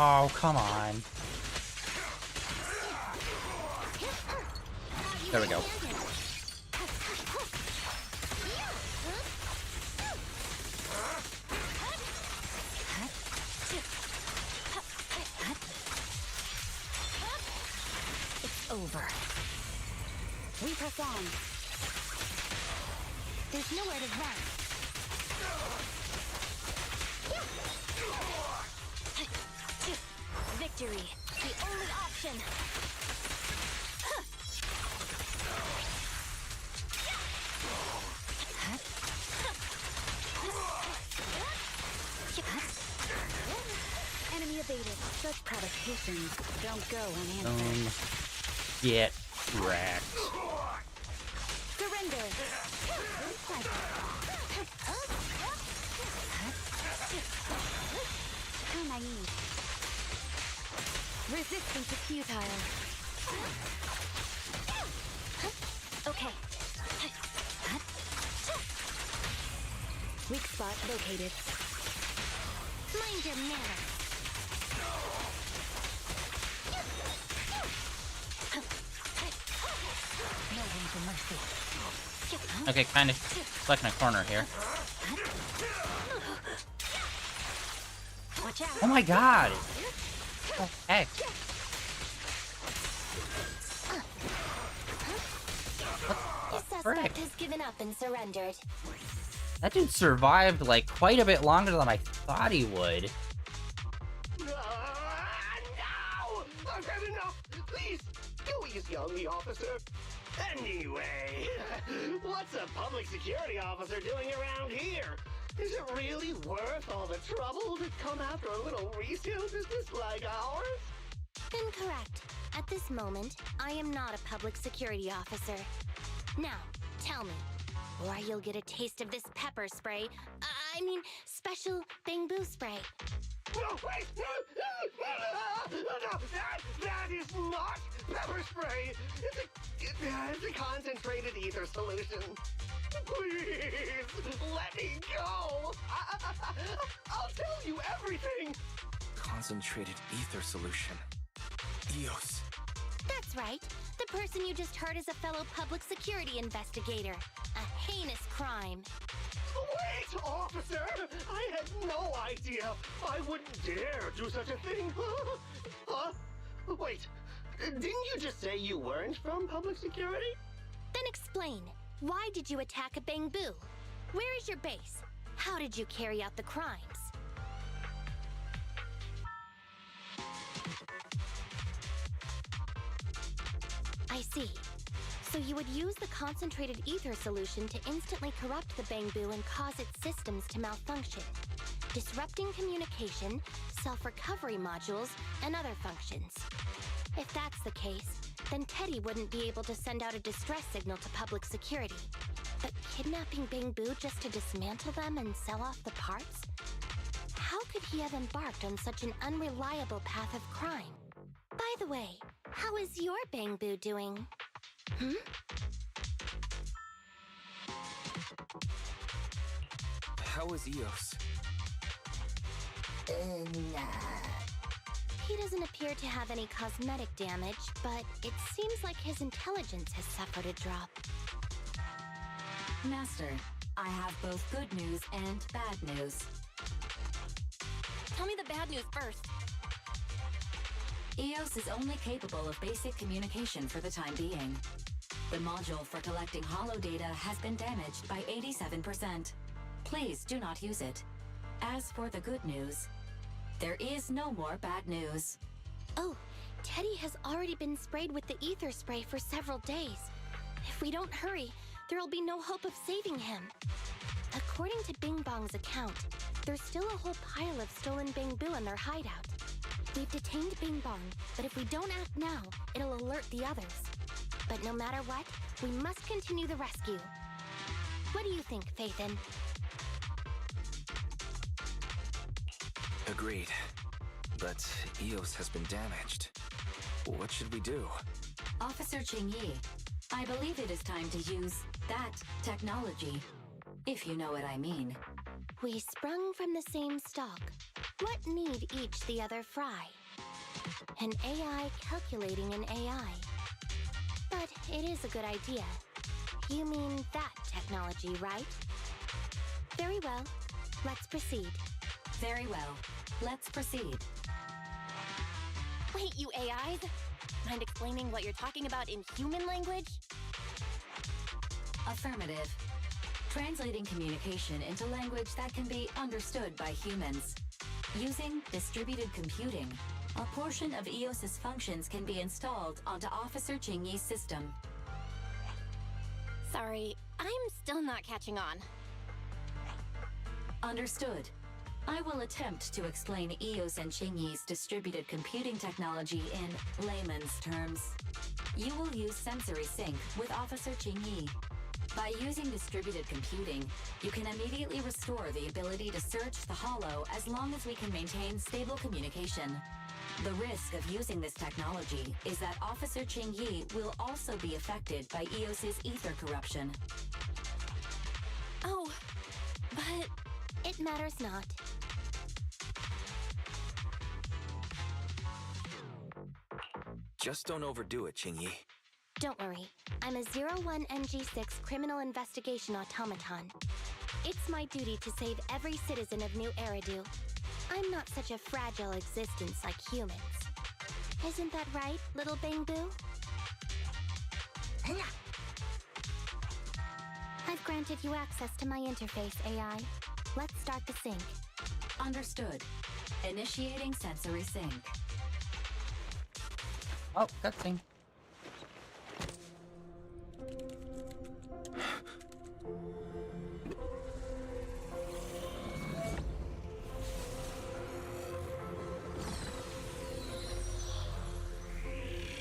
Oh, come on. There we go. It's over. We press on. Nowhere to run. Victory, the only option. Enemy evaded. Such provocations don't go unanswered. Get wrecked. Surrender. How naive. Resistance is futile. Okay. Weak spot located. Mind your manners. No room for mercy. Okay, kind of stuck in a corner here. Watch out. Oh my god! What the heck? The suspect frick? has given up and surrendered. That dude survived like quite a bit longer than I thought he would. No! I've had enough! Please, go easy on me, officer. Anyway, what's a public security officer doing around here? Is it really worth all the trouble to come after a little resale business like ours? Incorrect. At this moment, I am not a public security officer. Now, tell me, or you'll get a taste of this pepper spray. I mean, special bamboo spray. No, wait! No, that is not pepper spray! It's a concentrated ether solution. Please, let me go! I'll tell you everything! Concentrated ether solution. EOS. That's right. The person you just heard is a fellow public security investigator. A heinous crime. Wait, officer! I had no idea! I wouldn't dare do such a thing! Huh? Wait, didn't you just say you weren't from public security? Then explain. Why did you attack a bamboo? Where is your base? How did you carry out the crimes? I see. So you would use the concentrated ether solution to instantly corrupt the bamboo and cause its systems to malfunction, disrupting communication, self-recovery modules, and other functions. If that's the case, then Teddy wouldn't be able to send out a distress signal to public security. But kidnapping bamboo just to dismantle them and sell off the parts? How could he have embarked on such an unreliable path of crime? By the way, how is your bamboo doing? How is EOS? He doesn't appear to have any cosmetic damage, but it seems like his intelligence has suffered a drop. Master, I have both good news and bad news. Tell me the bad news first. EOS is only capable of basic communication for the time being. The module for collecting holo data has been damaged by 87%. Please do not use it. As for the good news, there is no more bad news. Oh, Teddy has already been sprayed with the ether spray for several days. If we don't hurry, there'll be no hope of saving him. According to Bing Bong's account, there's still a whole pile of stolen bamboo in their hideout. We've detained Bing Bong, but if we don't act now, it'll alert the others. But no matter what, we must continue the rescue. What do you think, Phaethon? Agreed. But EOS has been damaged. What should we do? Officer Qingyi, I believe it is time to use that technology, if you know what I mean. We sprung from the same stalk. What need each the other fry? An AI calculating an AI. But it is a good idea. You mean that technology, right? Very well. Let's proceed. Very well. Let's proceed. Wait, you AIs? Mind explaining what you're talking about in human language? Affirmative. translating communication into language that can be understood by humans. Using distributed computing, a portion of EOS's functions can be installed onto Officer Qingyi's system. Sorry, I'm still not catching on. Understood. I will attempt to explain EOS and Qingyi's distributed computing technology in layman's terms. You will use sensory sync with Officer Qingyi. By using distributed computing, you can immediately restore the ability to search the hollow as long as we can maintain stable communication. The risk of using this technology is that Officer Qingyi will also be affected by EOS's ether corruption. Oh, but... It matters not. Just don't overdo it, Qingyi. Don't worry. I'm a 01 NG6 criminal investigation automaton. It's my duty to save every citizen of New Eridu. I'm not such a fragile existence like humans. Isn't that right, little Bangbu? I've granted you access to my interface, AI. Let's start the sync. Understood. Initiating sensory sync. Oh, cutscene.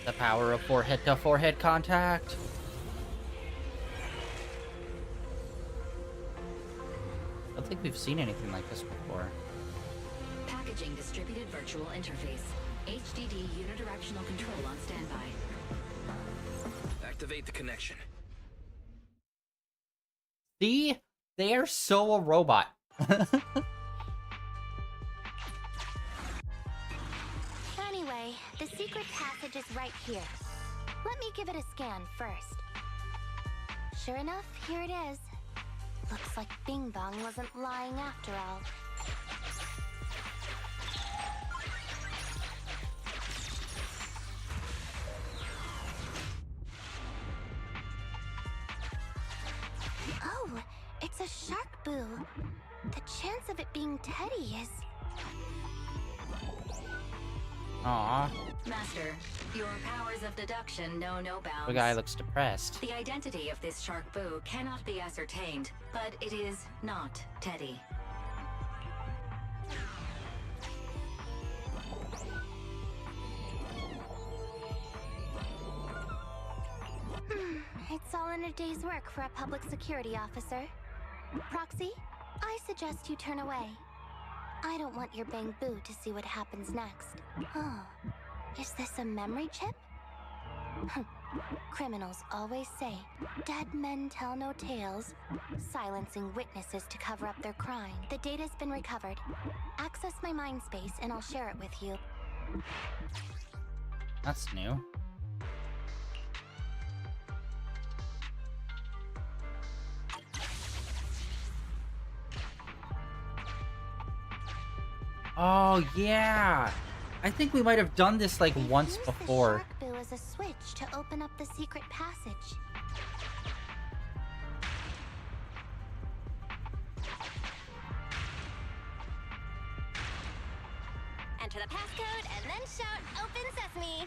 The power of forehead-to-forehead contact. I don't think we've seen anything like this before. Packaging distributed virtual interface. HDD unidirectional control on standby. Activate the connection. See? They are so a robot. Anyway, the secret passage is right here. Let me give it a scan first. Sure enough, here it is. Looks like Bing Bong wasn't lying after all. Oh, it's a shark boo. The chance of it being Teddy is... Aww. Master, your powers of deduction know no bounds. The guy looks depressed. The identity of this shark boo cannot be ascertained, but it is not Teddy. It's all in a day's work for a public security officer. Proxy, I suggest you turn away. I don't want your Bangbu to see what happens next. Oh, is this a memory chip? Criminals always say, dead men tell no tales, silencing witnesses to cover up their crime. The data's been recovered. Access my mind space and I'll share it with you. That's new. Oh, yeah! I think we might have done this like once before. The shark boo as a switch to open up the secret passage. Enter the passcode and then shout, "Open Sesame!"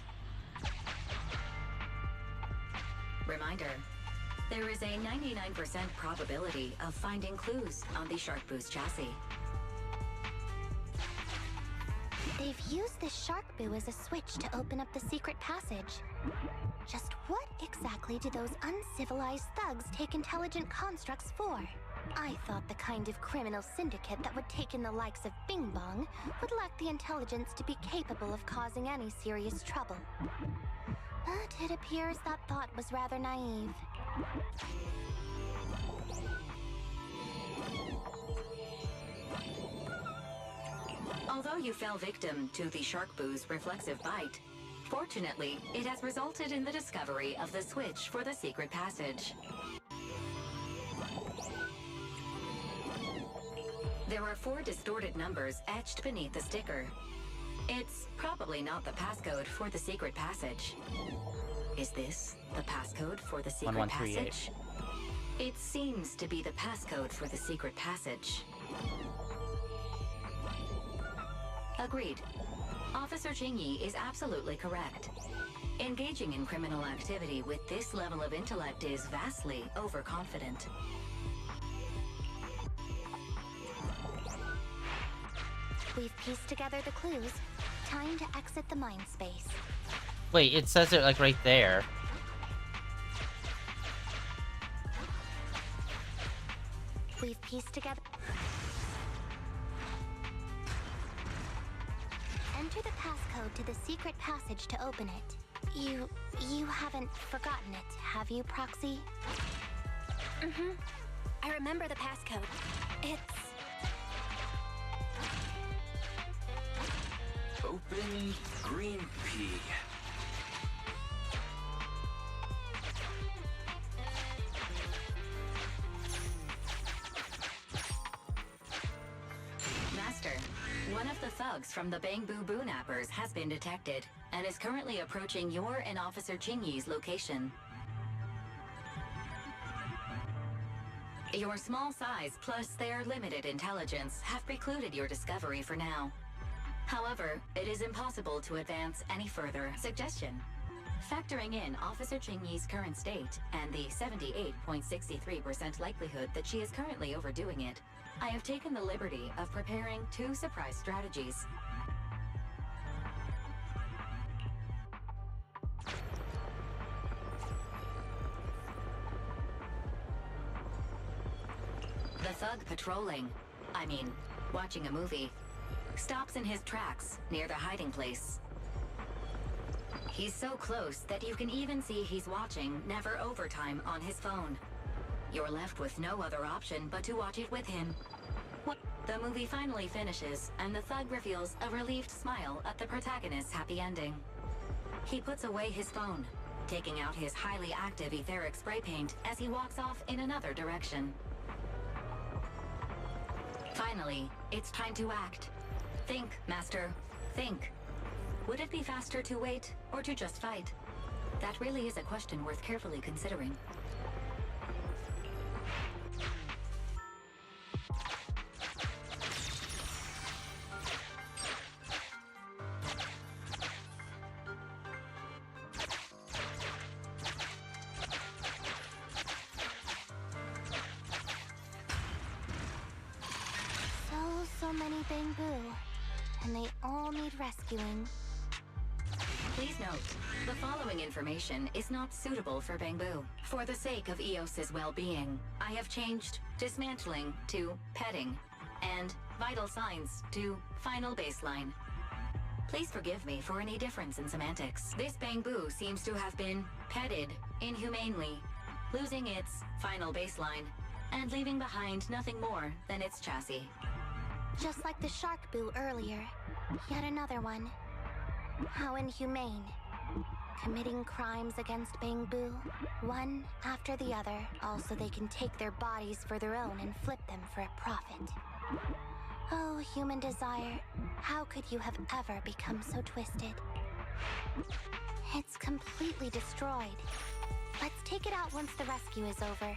Reminder, there is a 99% probability of finding clues on the shark boo's chassis. They've used this shark boo as a switch to open up the secret passage. Just what exactly do those uncivilized thugs take intelligent constructs for? I thought the kind of criminal syndicate that would take in the likes of Bing Bong would lack the intelligence to be capable of causing any serious trouble. But it appears that thought was rather naive. Although you fell victim to the shark boo's reflexive bite, fortunately, it has resulted in the discovery of the switch for the secret passage. There are 4 distorted numbers etched beneath the sticker. It's probably not the passcode for the secret passage. Is this the passcode for the secret 1138. passage? It seems to be the passcode for the secret passage. Agreed. Officer Jingyi is absolutely correct. Engaging in criminal activity with this level of intellect is vastly overconfident. We've pieced together the clues. Time to exit the mind space. Wait, it says it like right there. We've pieced together. Enter the passcode to the secret passage to open it. You haven't forgotten it, have you, Proxy? Mm-hmm. I remember the passcode. It's... Open green pea. Master, one of the thugs from the Bangbu Boonappers has been detected and is currently approaching your and Officer Jingyi's location. Your small size plus their limited intelligence have precluded your discovery for now. However, it is impossible to advance any further. Suggestion: factoring in Officer Jingyi's current state and the 78.63% likelihood that she is currently overdoing it, I have taken the liberty of preparing 2 surprise strategies. The thug patrolling, watching a movie, stops in his tracks near the hiding place. He's so close that you can even see he's watching Never Overtime on his phone. You're left with no other option but to watch it with him. The movie finally finishes, and the thug reveals a relieved smile at the protagonist's happy ending. He puts away his phone, taking out his highly active etheric spray paint as he walks off in another direction. Finally, it's time to act. Think, Master. Think. Would it be faster to wait, or to just fight? That really is a question worth carefully considering. So many Bangbu, and they all need rescuing. Please note, the following information is not suitable for Bangbu. For the sake of EOS's well-being, I have changed dismantling to petting, and vital signs to final baseline. Please forgive me for any difference in semantics. This Bangbu seems to have been petted inhumanely, losing its final baseline, and leaving behind nothing more than its chassis. Just like the shark boo earlier. Yet another one. How inhumane. Committing crimes against Bangbu, one after the other, all so they can take their bodies for their own and flip them for a profit. Oh, human desire, how could you have ever become so twisted? It's completely destroyed. Let's take it out once the rescue is over.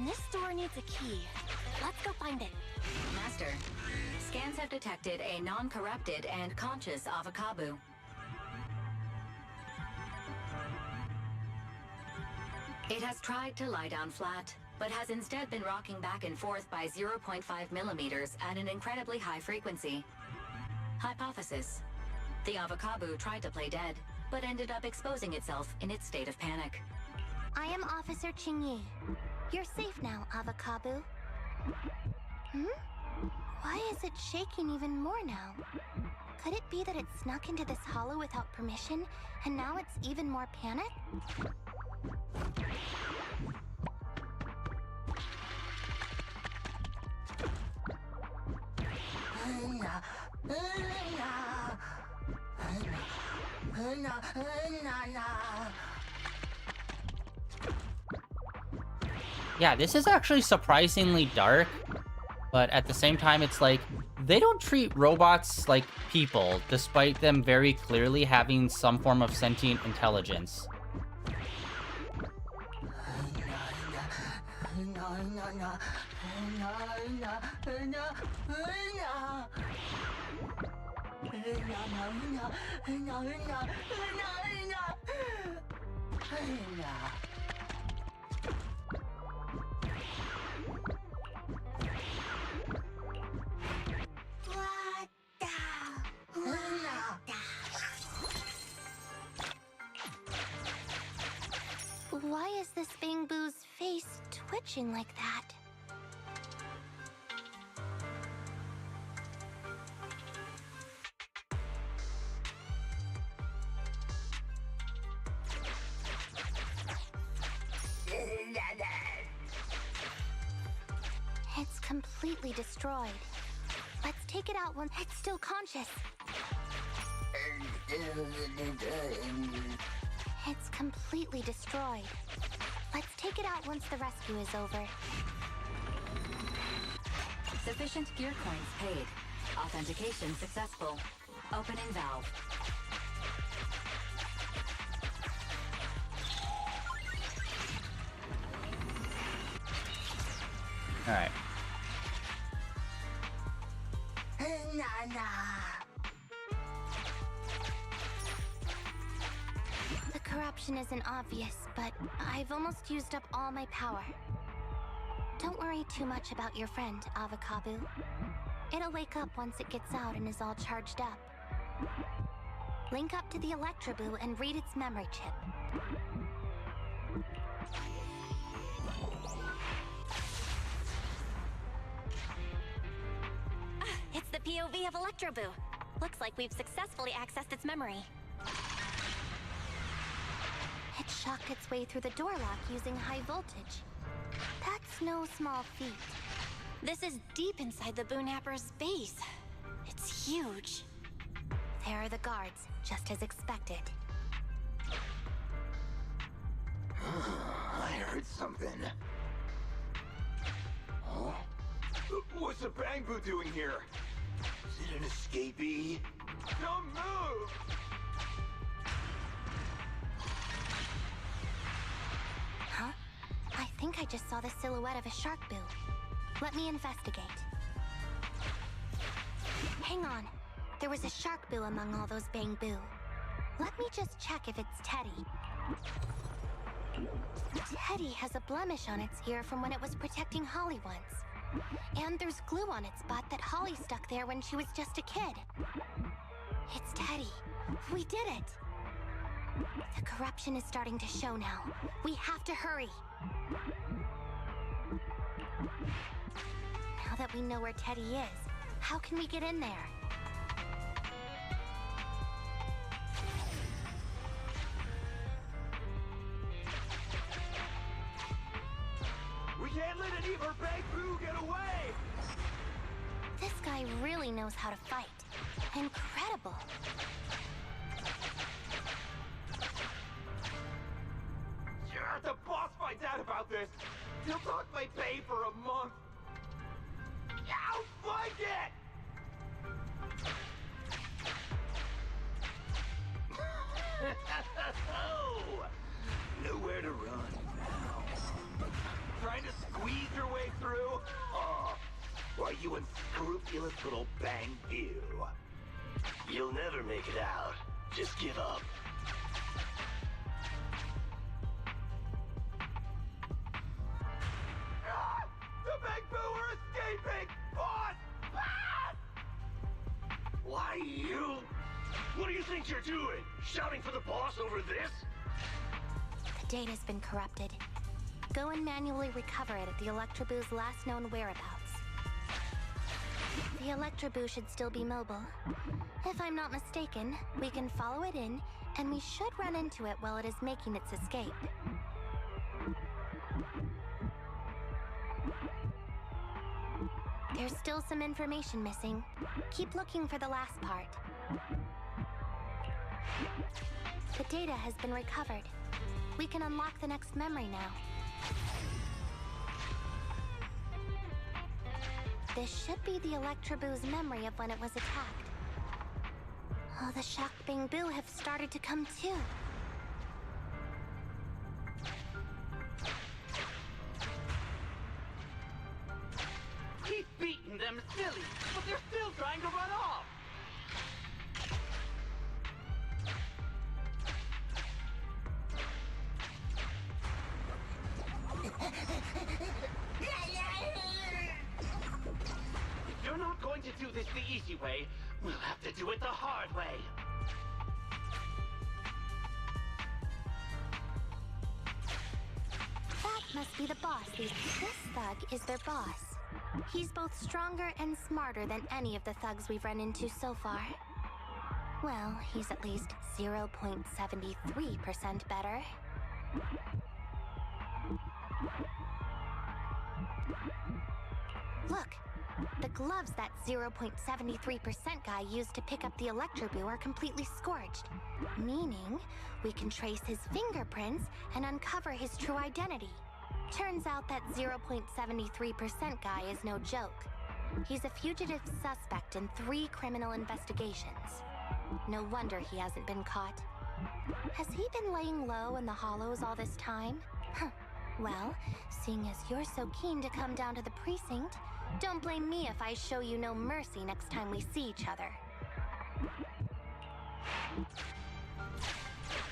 This door needs a key. Let's go find it. Master, scans have detected a non-corrupted and conscious Avakabu. It has tried to lie down flat, but has instead been rocking back and forth by 0.5 millimeters at an incredibly high frequency. Hypothesis: the Avakabu tried to play dead, but ended up exposing itself in its state of panic. I am Officer Qingyi. You're safe now, Avakabu. Why is it shaking even more now? Could it be that it snuck into this hollow without permission, and now it's even more panic? Yeah, this is actually surprisingly dark. But at the same time, it's like, they don't treat robots like people, despite them very clearly having some form of sentient intelligence. Why is this Bangbu's face twitching like that? It's completely destroyed. Let's take it out once it's still conscious. It's completely destroyed. Let's take it out once the rescue is over. Sufficient gear coins paid. Authentication successful. Opening valve. All right. The corruption isn't obvious, but I've almost used up all my power. Don't worry too much about your friend, Avakabu. It'll wake up once it gets out and is all charged up. Link up to the Electroboo and read its memory chip. It's the POV of Electroboo. Looks like we've successfully accessed its memory. It shocked its way through the door lock using high voltage. That's no small feat. This is deep inside the Boonapper's base. It's huge. There are the guards, just as expected. I heard something. Huh? What's the Bangbu doing here? Is it an escapee? Don't move! Huh? I think I just saw the silhouette of a shark boo. Let me investigate. Hang on. There was a shark boo among all those Bangbu. Let me just check if it's Teddy. Teddy has a blemish on its ear from when it was protecting Holly once. And there's glue on its butt that Holly stuck there when she was just a kid. It's Teddy. We did it! The corruption is starting to show now. We have to hurry. Now that we know where Teddy is, how can we get in there? We can't let any of our Bangbu get away! This guy really knows how to fight. Incredible. Yeah, the boss finds out about this. He'll talk my pay for a month. I'll find it! Nowhere to run now. Trying to squeeze your way through? Oh, why, you unscrupulous little Bangbu. You'll never make it out. Just give up. Ah! The Bangbu are escaping! Boss! Ah! Why, you... What do you think you're doing? Shouting for the boss over this? The data's been corrupted. Go and manually recover it at the Electroboo's last known whereabouts. The Electroboo should still be mobile. If I'm not mistaken, we can follow it in, and we should run into it while it is making its escape. There's still some information missing. Keep looking for the last part. The data has been recovered. We can unlock the next memory now. This should be the Electroboo's memory of when it was attacked. Oh, the shocked Bangbu have started to come too. He's beaten them silly, but they're still trying to run off! If you're not going to do this the easy way, we'll have to do it the hard way. That must be the boss. This thug is their boss. He's both stronger and smarter than any of the thugs we've run into so far. Well, he's at least 0.73% better. Look, the gloves that 0.73% guy used to pick up the Electroboo are completely scorched, meaning we can trace his fingerprints and uncover his true identity. Turns out that 0.73% guy is no joke. He's a fugitive suspect in 3 criminal investigations. No wonder he hasn't been caught. Has he been laying low in the hollows all this time? Huh. Well, seeing as you're so keen to come down to the precinct, don't blame me if I show you no mercy next time we see each other.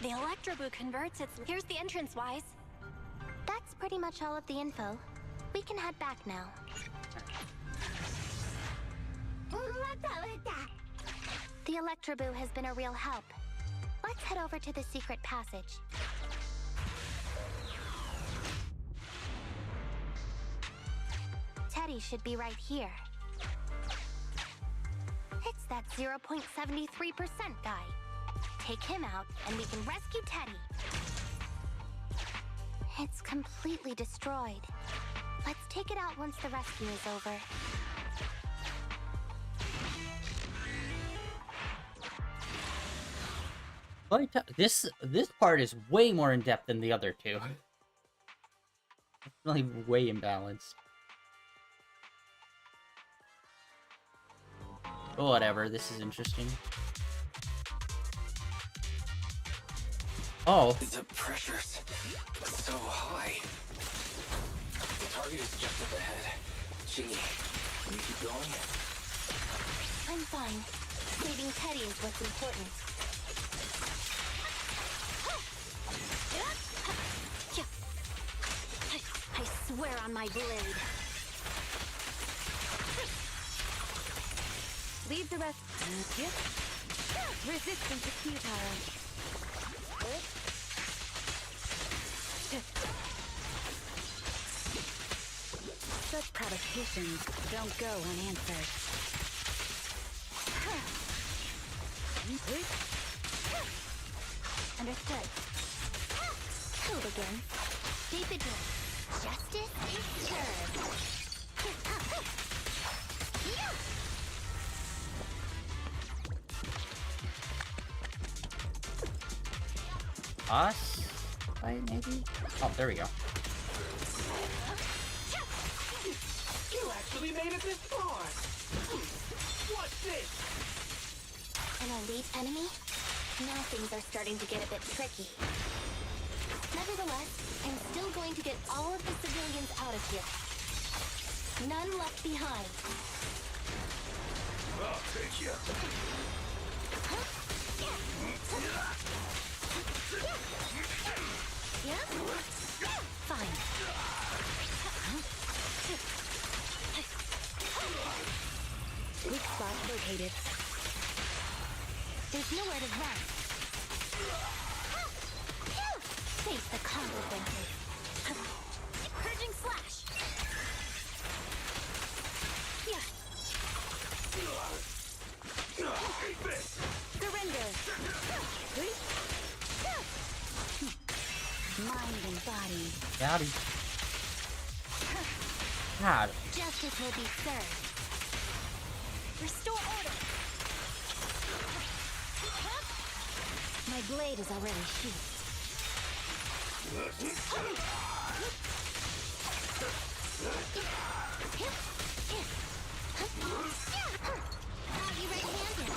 The Electroboo converts its... Here's the entrance, Wise. That's pretty much all of the info. We can head back now. The Electroboo has been a real help. Let's head over to the secret passage. Teddy should be right here. It's that 0.73% guy. Take him out, and we can rescue Teddy. It's completely destroyed. Let's take it out once the rescue is over. This part is way more in depth than the other two. Really way imbalanced. But whatever, this is interesting. Oh. The pressure's so high. The target is just up ahead. Chingy, can you keep going? I'm fine. Saving Teddy is what's important. I swear on my blade. Leave the rest. Resistance is futile. Such provocations don't go unanswered. Understood. Who begins? Stay vigilant. Justice is served. Us? Right, maybe? Oh, there we go. You actually made it this far! What's this? An elite enemy? Now things are starting to get a bit tricky. Nevertheless, I'm still going to get all of the civilians out of here. None left behind. I'll take you. Yeah? Fine. Weak spot located. There's nowhere to run. Face the consequences. Purging slash. Yeah. Surrender. Mind and body. Got him. God. Justice will be served. Restore order. My blade is already sheathed. I'll be right-handed.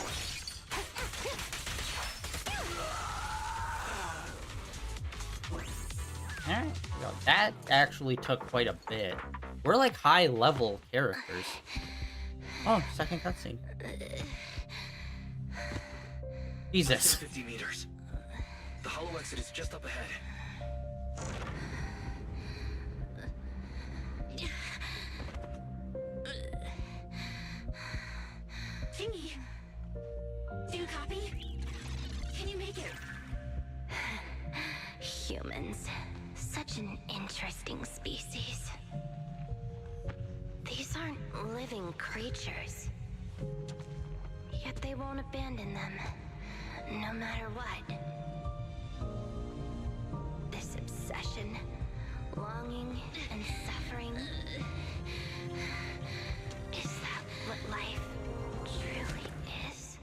Alright, that actually took quite a bit. We're like high-level characters. Oh, second cutscene. Jesus. 50 meters. The hollow exit is just up ahead. Tingy, do you copy? Can you make it? Humans. Such an interesting species. These aren't living creatures. Yet they won't abandon them, no matter what. This obsession, longing, and suffering. Is that what life truly is?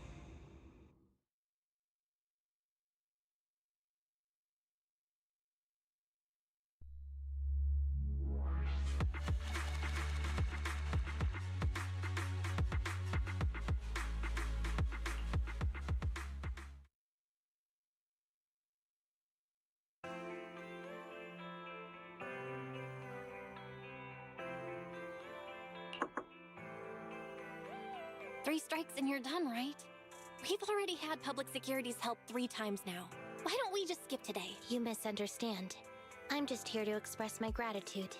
Three strikes and you're done, right? We've already had public security's help 3 times now. Why don't we just skip today? You misunderstand. I'm just here to express my gratitude.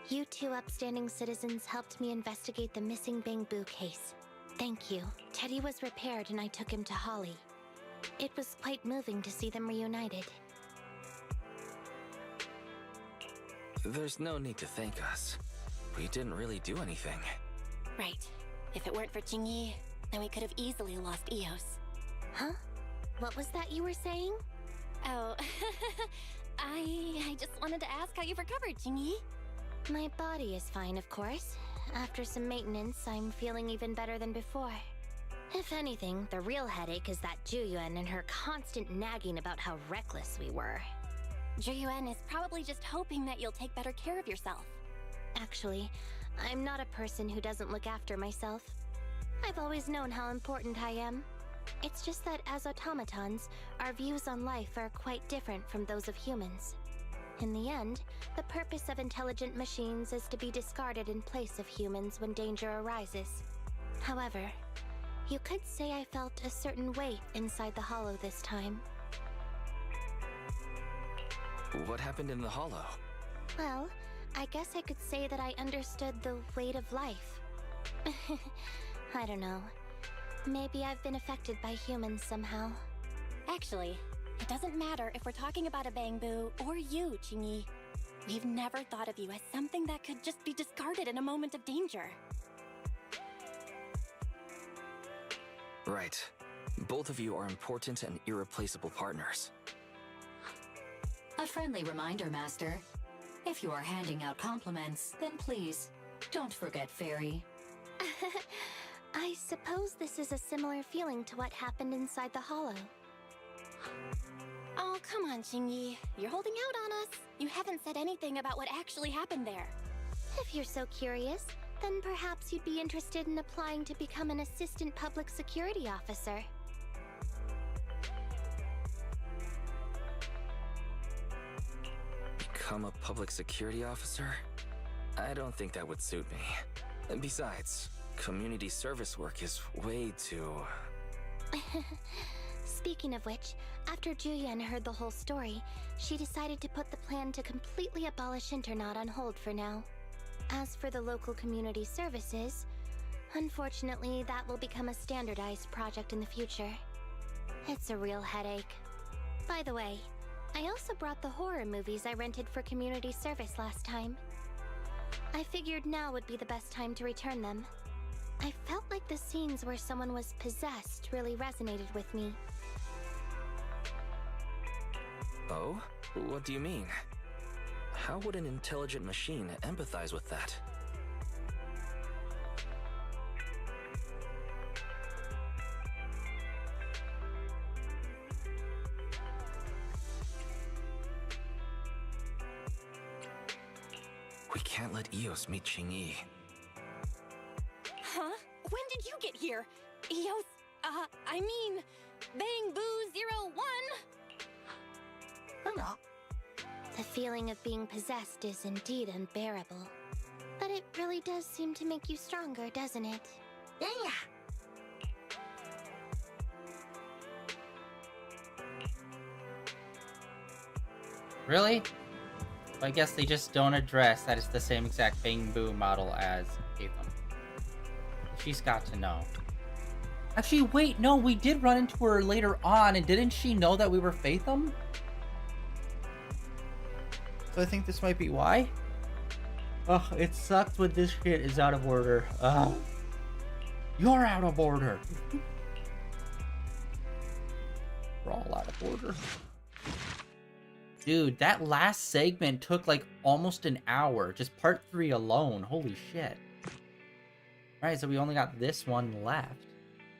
You two upstanding citizens helped me investigate the missing Bangbu case. Thank you. Teddy was repaired and I took him to Holly. It was quite moving to see them reunited. There's no need to thank us. We didn't really do anything. Right. If it weren't for Jingyi, then we could have easily lost Eos. Huh? What was that you were saying? Oh, I just wanted to ask how you've recovered, Jingyi. My body is fine, of course. After some maintenance, I'm feeling even better than before. If anything, the real headache is that Juyuan and her constant nagging about how reckless we were. Juyuan is probably just hoping that you'll take better care of yourself. Actually, I'm not a person who doesn't look after myself. I've always known how important I am. It's just that as automatons, our views on life are quite different from those of humans. In the end, the purpose of intelligent machines is to be discarded in place of humans when danger arises. However, you could say I felt a certain weight inside the hollow this time. What happened in the hollow? Well, I guess I could say that I understood the weight of life. I don't know. Maybe I've been affected by humans somehow. Actually, it doesn't matter if we're talking about a Bangbu or you, Jingyi. We've never thought of you as something that could just be discarded in a moment of danger. Right. Both of you are important and irreplaceable partners. A friendly reminder, Master. If you are handing out compliments, then please, don't forget Fairy. I suppose this is a similar feeling to what happened inside the hollow. Oh, come on, Jingyi. You're holding out on us. You haven't said anything about what actually happened there. If you're so curious, then perhaps you'd be interested in applying to become an assistant public security officer. Become a public security officer? I don't think that would suit me. And besides, community service work is way too... Speaking of which, after Juyen heard the whole story, she decided to put the plan to completely abolish Internat on hold for now. As for the local community services, unfortunately that will become a standardized project in the future. It's a real headache. By the way, I also brought the horror movies I rented for community service last time. I figured now would be the best time to return them. I felt like the scenes where someone was possessed really resonated with me. Oh? What do you mean? How would an intelligent machine empathize with that? We can't let Eos meet Qingyi. here. Eos, I mean, Bang Boo 01. The feeling of being possessed is indeed unbearable. But it really does seem to make you stronger, doesn't it? Yeah. Really? I guess they just don't address that it's the same exact Bang Boo model as Fathom. She's got to know. Actually, wait, no, we did run into her later on, and didn't she know that we were Fathom? So I think this might be why. Ugh, it sucks when this shit is out of order. Ugh. You're out of order. We're all out of order. Dude, that last segment took like almost an hour. Just part 3 alone. Holy shit. Alright, so we only got this one left.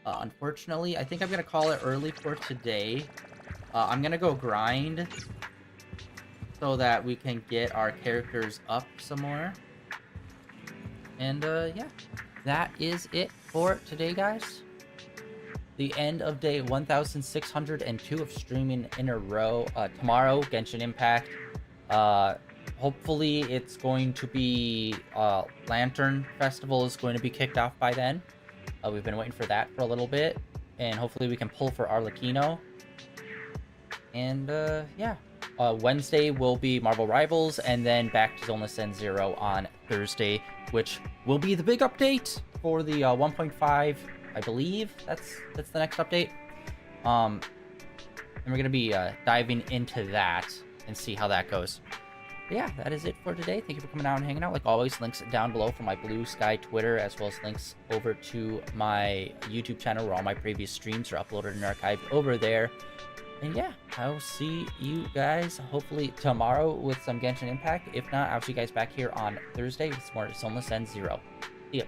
Unfortunately, I think I'm going to call it early for today. I'm going to go grind so that we can get our characters up some more. And yeah, that is it for today, guys. The end of day 1602 of streaming in a row. Tomorrow, Genshin Impact. Hopefully it's going to be Lantern Festival is going to be kicked off by then. We've been waiting for that for a little bit, and hopefully we can pull for Arlecchino. And yeah, Wednesday will be Marvel Rivals, and then back to Zenless Zone Zero on Thursday, which will be the big update for the 1.5. I believe that's the next update. And we're gonna be diving into that and see how that goes. But yeah, that is it for today. Thank you for coming out and hanging out. Like always, links down below for my Blue Sky Twitter, as well as links over to my YouTube channel where all my previous streams are uploaded and archived over there. And yeah, I'll see you guys hopefully tomorrow with some Genshin Impact. If not, I'll see you guys back here on Thursday with some more Zenless Zone Zero. See ya.